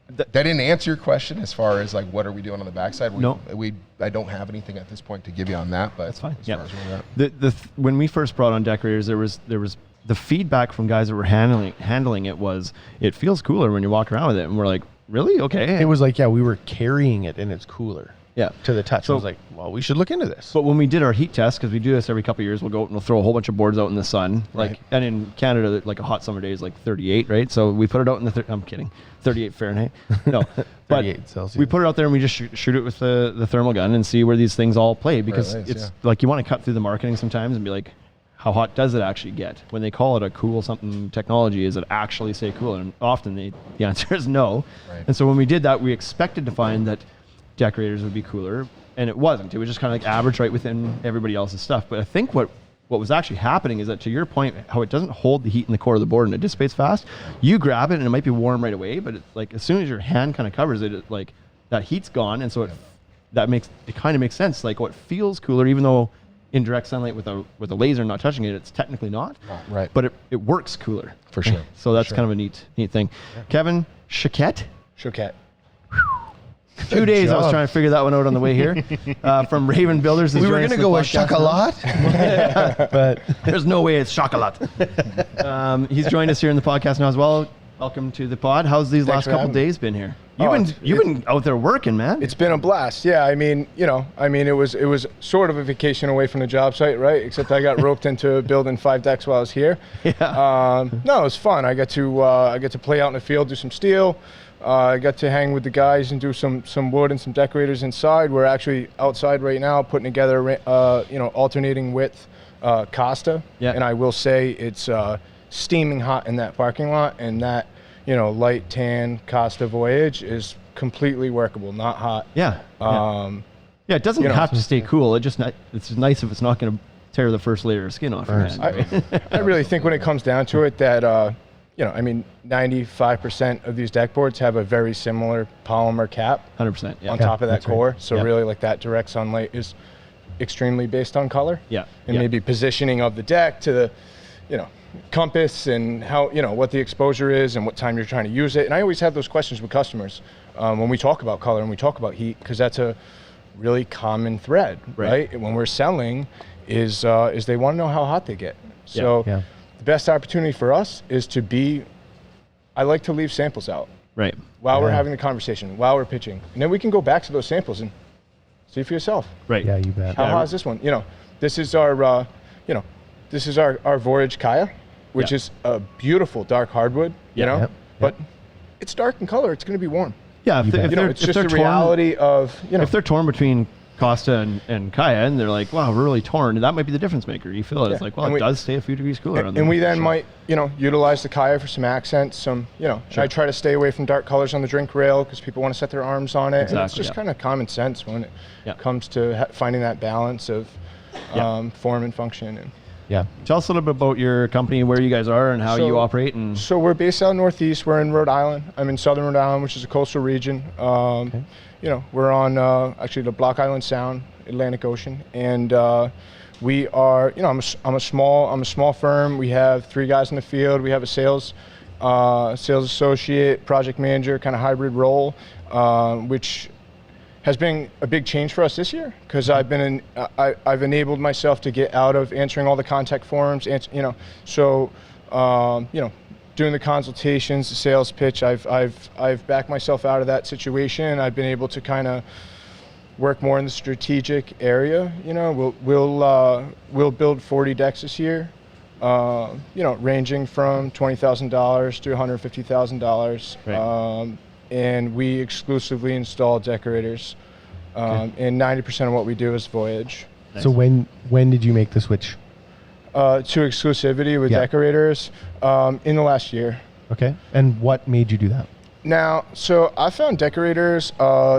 that didn't answer your question as far as like what are we doing on the backside. No. I don't have anything at this point to give you on that, but that's fine. As far as where we're at. When we first brought on Deckorators, there was the feedback from guys that were handling it was, it feels cooler when you walk around with it, and we're like, really? Okay. It was like, we were carrying it and it's cooler. Yeah. To the touch. So I was like, well, we should look into this. But when we did our heat test, because we do this every couple of years, we'll go out and we'll throw a whole bunch of boards out in the sun. And in Canada, like a hot summer day is like 38, right? So we put it out in the, I'm kidding, 38 Fahrenheit. No, but 38 Celsius. We put it out there and we just shoot it with the thermal gun and see where these things all play, because it's like you want to cut through the marketing sometimes and be like, how hot does it actually get? When they call it a cool something technology, is it actually say cooler? And often the answer is no. Right. And so when we did that, we expected to find that Deckorators would be cooler, and it wasn't. It was just kind of like average right within everybody else's stuff. But I think what was actually happening is that, to your point, how it doesn't hold the heat in the core of the board and it dissipates fast. You grab it and it might be warm right away, but it's like as soon as your hand kind of covers it, like that heat's gone, and so it kind of makes sense. Like what feels cooler, even though in direct sunlight with a laser not touching it, it's technically not. Right. But it works cooler. For sure. So that's kind of a neat thing. Yeah. Kevin Choquette. 2 days I was trying to figure that one out on the way here. From Raven Builders. We were going to go with chocolat, but there's no way it's chocolat. He's joined us here in the podcast now as well. Welcome to the pod. How's these last couple days been here? You've been out there working, man. It's been a blast. Yeah, I mean, it was sort of a vacation away from the job site, right? Except I got roped into building 5 decks while I was here. Yeah. No, it was fun. I got to play out in the field, do some steel. I got to hang with the guys and do some wood and some decorators inside. We're actually outside right now putting together, alternating width Costa. Yeah. And I will say it's steaming hot in that parking lot, and that light tan Costa Voyage is completely workable, not hot. Yeah. It doesn't have to stay cool. It's nice if it's not going to tear the first layer of skin off your hand. Right? I really think when it comes down to it that 95% of these deck boards have a very similar polymer cap 100% on top of that core. Right. So really, like, that direct sunlight is extremely based on color. Yeah. And maybe positioning of the deck to the, compass and how, what the exposure is and what time you're trying to use it. And I always have those questions with customers when we talk about color and we talk about heat, because that's a really common thread, right? When we're selling is they want to know how hot they get. So the best opportunity for us is I like to leave samples out. Right. While we're having the conversation, while we're pitching. And then we can go back to those samples and see for yourself. Right. Yeah, you bet. How hot is this one? This is our, this is our Voyage Kaya, which is a beautiful dark hardwood, but it's dark in color. It's going to be warm. Yeah. If it's just the reality of, if they're torn between Costa and Kaya, and they're like, wow, we're really torn. That might be the difference maker. You feel it. It's Yeah. like, well, And it we- does stay a few degrees cooler. And we then might, utilize the Kaya for some accents, I try to stay away from dark colors on the drink rail because people want to set their arms on it. And it's Exactly, just yeah. kind of common sense when it Yeah. comes to finding that balance of Yeah. form and function. And Yeah. Tell us a little bit about your company, where you guys are, and how you operate. And So we're based out Northeast. We're in Rhode Island. I'm in Southern Rhode Island, which is a coastal region. We're on actually the Block Island Sound, Atlantic Ocean, and we are. I'm a small firm. We have 3 guys in the field. We have a sales associate, project manager, kind of hybrid role, which has been a big change for us this year because I've enabled myself to get out of answering all the contact forms, doing the consultations, the sales pitch. I've backed myself out of that situation. I've been able to kind of work more in the strategic area. We'll build 40 decks this year. Ranging from $20,000 to $150,000. Right. And we exclusively install Deckorators. And 90% of what we do is voyage. So when did you make the switch? To exclusivity with Deckorators in the last year. Okay. And what made you do that? Now, so I found Deckorators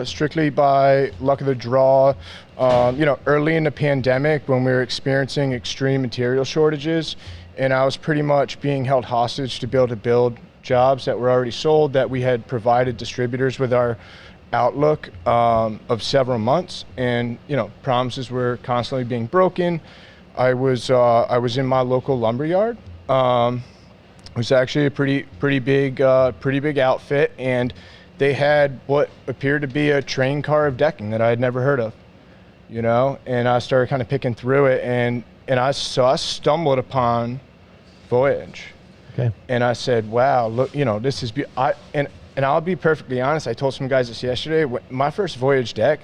strictly by luck of the draw. Early in the pandemic when we were experiencing extreme material shortages, and I was pretty much being held hostage to be able to build jobs that were already sold that we had provided distributors with our outlook of several months, and promises were constantly being broken. I was in my local lumber yard. It was actually a pretty big outfit, and they had what appeared to be a train car of decking that I had never heard of, and I started kind of picking through it, and I stumbled upon Voyage. Okay. And I said, wow, look, this is and I'll be perfectly honest, I told some guys this yesterday, my first Voyage deck,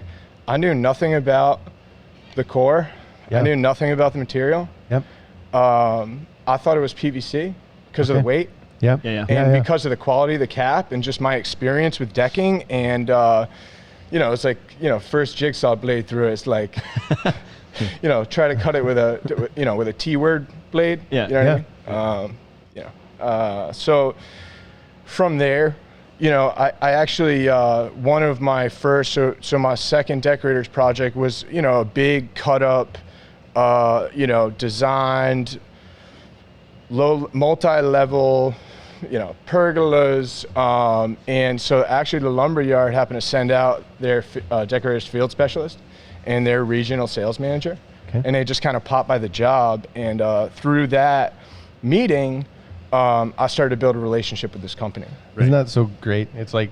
I knew nothing about the core. Yeah. I knew nothing about the material. Yep. I thought it was PVC because of the weight. Yep. Yeah. And because of the quality of the cap and just my experience with decking, and it's like first jigsaw blade through it. It's like try to cut it with a T-word blade. Yeah. You know what I mean? So from there, I actually one of my first so my second Deckorators project was a big cut up, designed low multi-level pergolas, and so actually the lumber yard happened to send out their Deckorators field specialist and their regional sales manager. Okay. And they just kind of popped by the job, and through that meeting I started to build a relationship with this company. Isn't that so great? It's like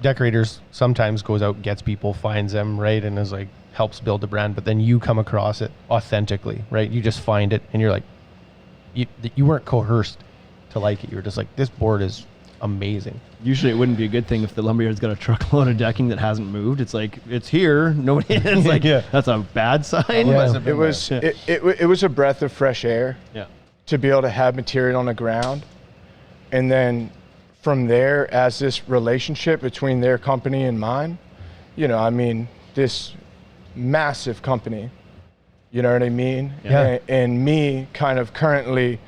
Deckorators sometimes goes out, gets people, finds them, right, and is like helps build the brand, but then you come across it authentically, right? You just find it and you're like, you weren't coerced to like it. You were just like, this board is amazing. Usually it wouldn't be a good thing if the lumberyard's got a truckload of decking that hasn't moved. It's like, it's here, nobody. It's like, that's a bad sign. Yeah. It was a breath of fresh air. Yeah. To be able to have material on the ground, and then from there, as this relationship between their company and mine, this massive company, you know what I mean? Yeah. And me kind of currently,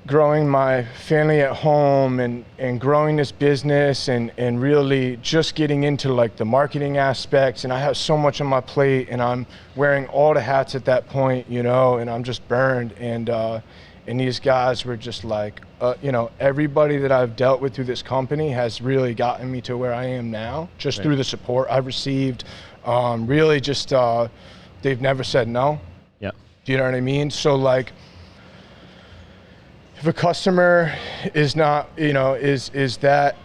growing my family at home and growing this business and really just getting into like the marketing aspects, and I have so much on my plate and I'm wearing all the hats at that point, and I'm just burned, and these guys were just like, everybody that I've dealt with through this company has really gotten me to where I am now, just through the support I've received. Really just, they've never said no. Yeah. Do you know what I mean? So like, if a customer is not, is that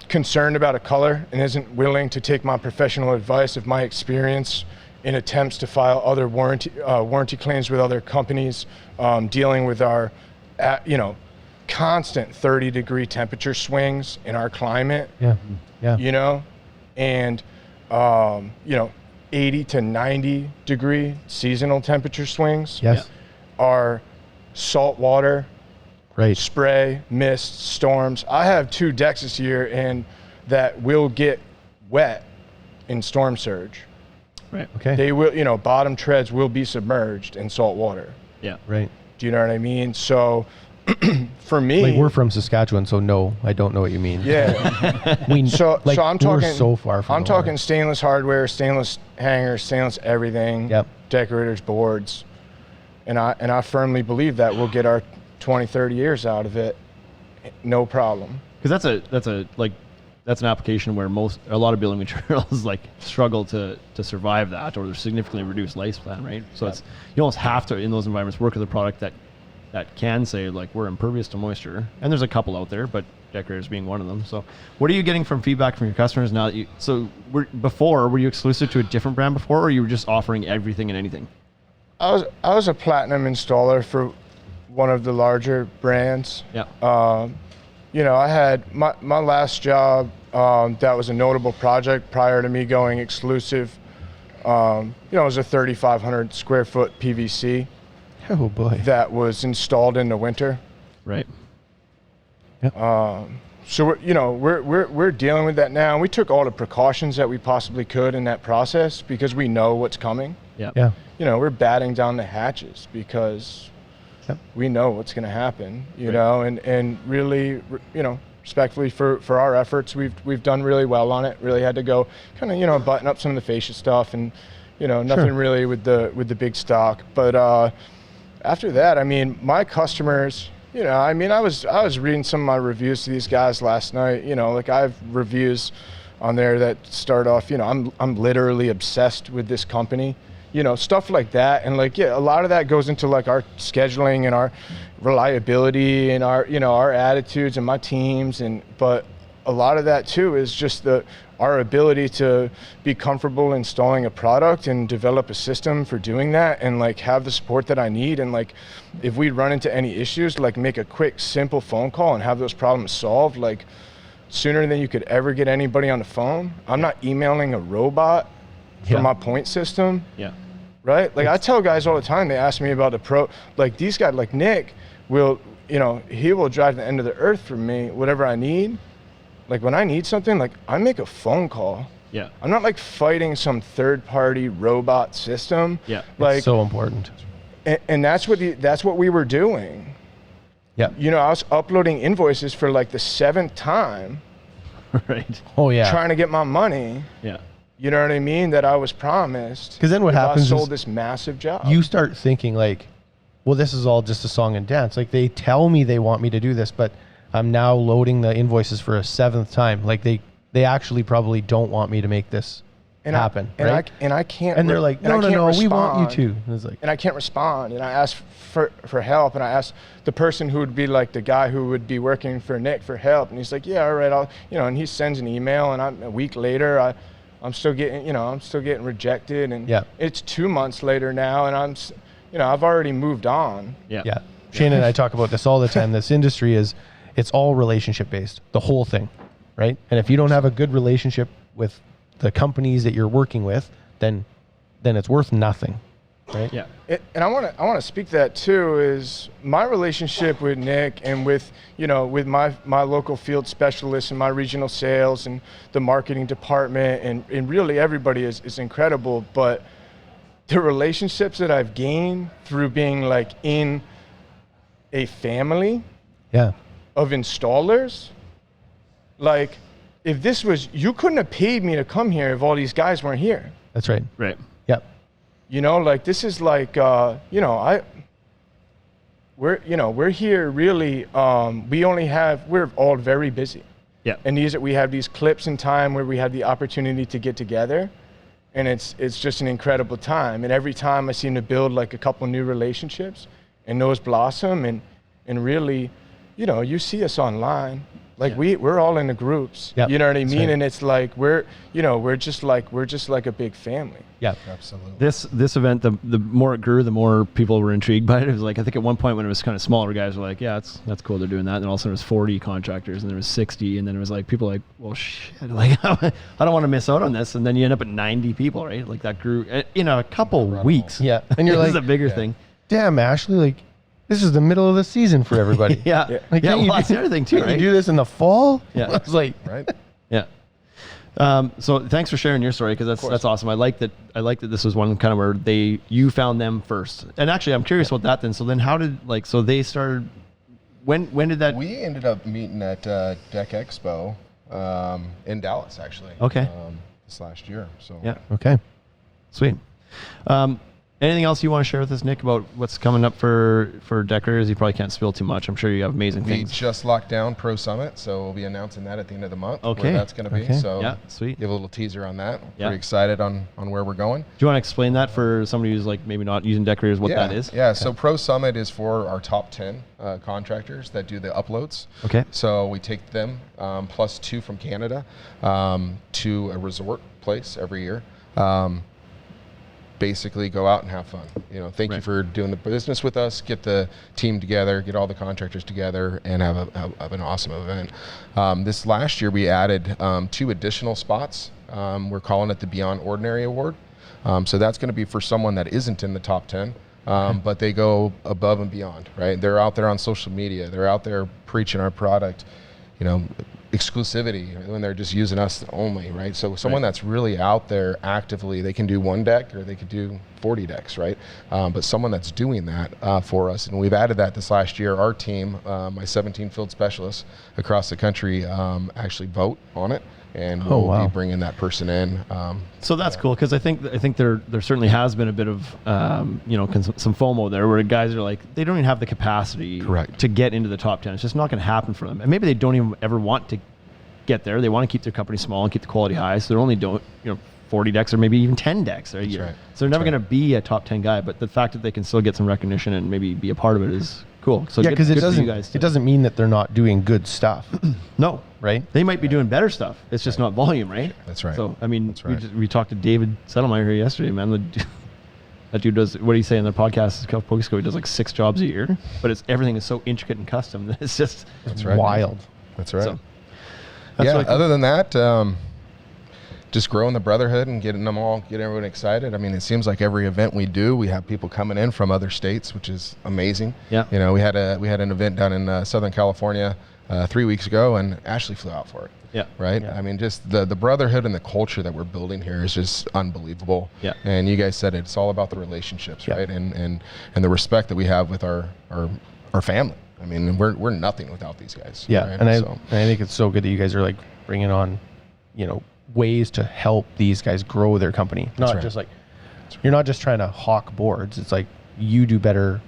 concerned about a color and isn't willing to take my professional advice of my experience in attempts to file other warranty claims with other companies, dealing with our, constant 30-degree temperature swings in our climate. Yeah. Yeah. And 80 to 90 degree seasonal temperature swings. Yes. Are salt water, Right. spray, mist, storms. I have 2 decks this year and that will get wet in storm surge. Right. Okay. They will, bottom treads will be submerged in salt water. Yeah. Right. Do you know what I mean? So for me, Like, we're from Saskatchewan, so no, I don't know what you mean. yeah. We So I'm talking we're so far from I'm the talking water. stainless hardware, stainless hangers, stainless everything. Yep. Decorators, boards, and I firmly believe that we'll get our 20, 30 years out of it, no problem. Because that's an application where a lot of building materials like struggle to survive that, or they're significantly reduced lifespan, right? So it's, you almost have to, in those environments, work with a product that can say, like, we're impervious to moisture. And there's a couple out there, but Deckorators being one of them. So what are you getting from feedback from your customers now that were you exclusive to a different brand before, or you were just offering everything and anything? I was a platinum installer for one of the larger brands. Yeah. I had my last job, that was a notable project prior to me going exclusive. It was a 3,500 square foot PVC Oh boy. that was installed in the winter. Right. So we're dealing with that now. We took all the precautions that we possibly could in that process because we know what's coming. Yeah. Yeah. We're batting down the hatches because Yep. we know what's going to happen. And really, respectfully for our efforts, we've done really well on it. Really had to go kind of button up some of the fascia stuff and nothing really with the big stock. But after that, I mean, my customers. I was reading some of my reviews to these guys last night. I have reviews on there that start off, I'm literally obsessed with this company, stuff like that. And a lot of that goes into like our scheduling and our reliability and our, our attitudes and my teams. But a lot of that too is just our ability to be comfortable installing a product and develop a system for doing that and have the support that I need. And if we run into any issues, make a quick, simple phone call and have those problems solved, sooner than you could ever get anybody on the phone. I'm not emailing a robot for my point system. Yeah. Right? I tell guys all the time, they ask me about the these guys, Nick will, he will drive the end of the earth for me, whatever I need. When I need something, I make a phone call. Yeah. I'm not fighting some third-party robot system. Yeah. It's so important. And that's what we were doing. Yeah. I was uploading invoices for the 7th time, Right. Oh yeah. trying to get my money. Yeah. You know what I mean? That I was promised. 'Cause then what if happens I sold is this massive job. You start thinking well, this is all just a song and dance. They tell me they want me to do this, but I'm now loading the invoices for a 7th time. They actually probably don't want me to make this happen, right? I can't. And they're like, no, we want you to. And it's and I can't respond. And I ask for help. And I ask the person who would be the guy who would be working for Nick for help. And he's like, yeah, all right, I'll, and he sends an email. And a week later, I'm still getting rejected. And it's 2 months later now, and I've already moved on. Yeah. Yeah. Shane and I talk about this all the time. This industry it's all relationship based, the whole thing, right? And if you don't have a good relationship with the companies that you're working with, then it's worth nothing, right? Yeah. And I want to speak to that too. Is my relationship with Nick and with with my local field specialists and my regional sales and the marketing department and really everybody is incredible. But the relationships that I've gained through being in a family of installers, if this was, you couldn't have paid me to come here if all these guys weren't here. That's right. Right. Yep. This is we're here really, we're all very busy. Yeah. And we have these clips in time where we have the opportunity to get together, and it's just an incredible time. And every time I seem to build a couple new relationships, and those blossom, and really, you see us online. We're all in the groups. Yep. You know what I mean? Right. And it's we're just like a big family. Yeah. Absolutely. This event, the more it grew, the more people were intrigued by it. It was I think at one point when it was kind of smaller, guys were like, yeah, that's cool, they're doing that. And then all of a sudden it was 40 contractors, and there was 60, and then it was people well, shit, I don't want to miss out on this. And then you end up at 90 people, right? That grew in a couple weeks. Yeah. And you're this is a bigger thing. Damn, Ashley, this is the middle of the season for everybody. Yeah. Can't you that's the other thing too, can't right? you do this in the fall? Yeah. I was like, Right. Yeah. So thanks for sharing your story, because that's awesome. I like that this was one kind of where you found them first. And actually, I'm curious about that then. So then how did so they started, when did that? We ended up meeting at Deck Expo in Dallas, actually. Okay. This last year. So Yeah. Okay. Sweet. Anything else you want to share with us, Nick, about what's coming up for Deckorators? You probably can't spill too much. I'm sure you have amazing We things. just locked down Pro Summit, so we'll be announcing that at the end of the month. Okay. Where that's going to be. Okay. So Yeah, sweet. give a little teaser on that. Yeah. Pretty excited on where we're going. Do you want to explain that for somebody who's like maybe not using Deckorators, what that is? Yeah. So Pro Summit is for our top 10 contractors that do the uploads. Okay. So we take them plus 2 from Canada to a resort place every year. Basically go out and have fun. Thank you for doing the business with us. Get the team together, get all the contractors together, and have an awesome event. This last year we added 2 additional spots. We're calling it the Beyond Ordinary Award. So that's going to be for someone that isn't in the top 10, but they go above and beyond, right? They're out there on social media. They're out there preaching our product, exclusivity when they're just using us only, right? So someone that's really out there actively, they can do 1 deck or they could do 40 decks, right? But someone that's doing that for us, and we've added that this last year. Our team, my 17 field specialists across the country, actually vote on it, and we'll be bringing that person in. So that's cool, because I think there certainly has been a bit of some FOMO there, where guys are like, they don't even have the capacity to get into the top 10. It's just not going to happen for them, and maybe they don't even ever want to get there. They want to keep their company small and keep the quality high, so they're only doing 40 decks or maybe even 10 decks a year. Right. So they're never going to be a top 10 guy, but the fact that they can still get some recognition and maybe be a part of it is cool. So Yeah, because it doesn't mean that they're not doing good stuff. No, right? They might be doing better stuff. It's just not volume, right? That's right. So I mean, That's right. we talked to David Settlemeyer here yesterday, man. That dude does, what do you say in their podcast? Pokerscope, he does like 6 jobs a year, but everything is so intricate and custom that it's just wild. That's right. So, that's yeah. really cool. Other than that, just growing the brotherhood and getting everyone excited. I mean, it seems like every event we do, we have people coming in from other states, which is amazing. Yeah. We had an event down in Southern California 3 weeks ago, and Ashley flew out for it. Yeah. Right. Yeah. I mean, just the brotherhood and the culture that we're building here is just unbelievable. Yeah. And you guys said it's all about the relationships, Yeah. right? And the respect that we have with our family. I mean, we're nothing without these guys. Yeah, right? and I think it's so good that you guys are like bringing on, ways to help these guys grow their company. Not right. just like, you're not just trying to hawk boards. It's like, you do better,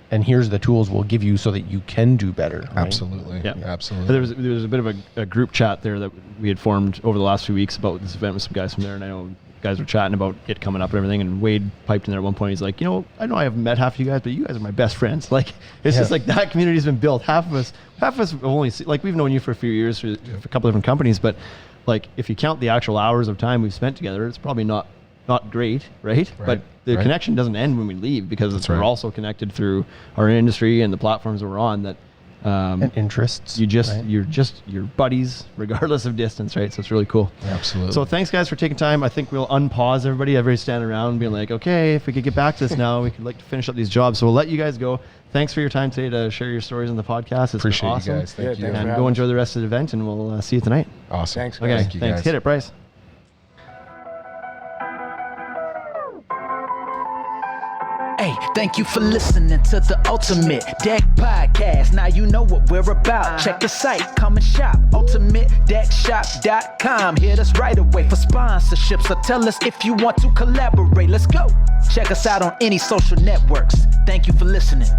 and here's the tools we'll give you so that you can do better. Right? Absolutely. Yeah. Absolutely. There was a bit of a group chat there that we had formed over the last few weeks about this event with some guys from there, and I know guys were chatting about it coming up and everything, and Wade piped in there at one point. He's like, I know I haven't met half of you guys, but you guys are my best friends. Like, it's just like that community's been built. Half of us have only we've known you for a few years for a couple different companies, but like if you count the actual hours of time we've spent together, it's probably not great, right? But the connection doesn't end when we leave, because we're also connected through our industry and the platforms that we're on, that and interests. You're buddies regardless of distance, right? So it's really cool. Absolutely. So thanks guys for taking time. I think we'll unpause everybody. Everybody's standing around being like, okay, if we could get back to this now, we could like to finish up these jobs. So we'll let you guys go. Thanks for your time today to share your stories on the podcast. It's Appreciate been awesome. you guys. Thank you. thanks for And having go us. enjoy the rest of the event, and we'll see you tonight. Awesome. Thanks, guys. Okay, Thank you, thanks. guys. Hit it, Bryce. Hey, thank you for listening to the Ultimate Deck Podcast. Now you know what we're about. Check the site, come and shop. UltimateDeckShop.com. Hit us right away for sponsorships, or tell us if you want to collaborate. Let's go. Check us out on any social networks. Thank you for listening.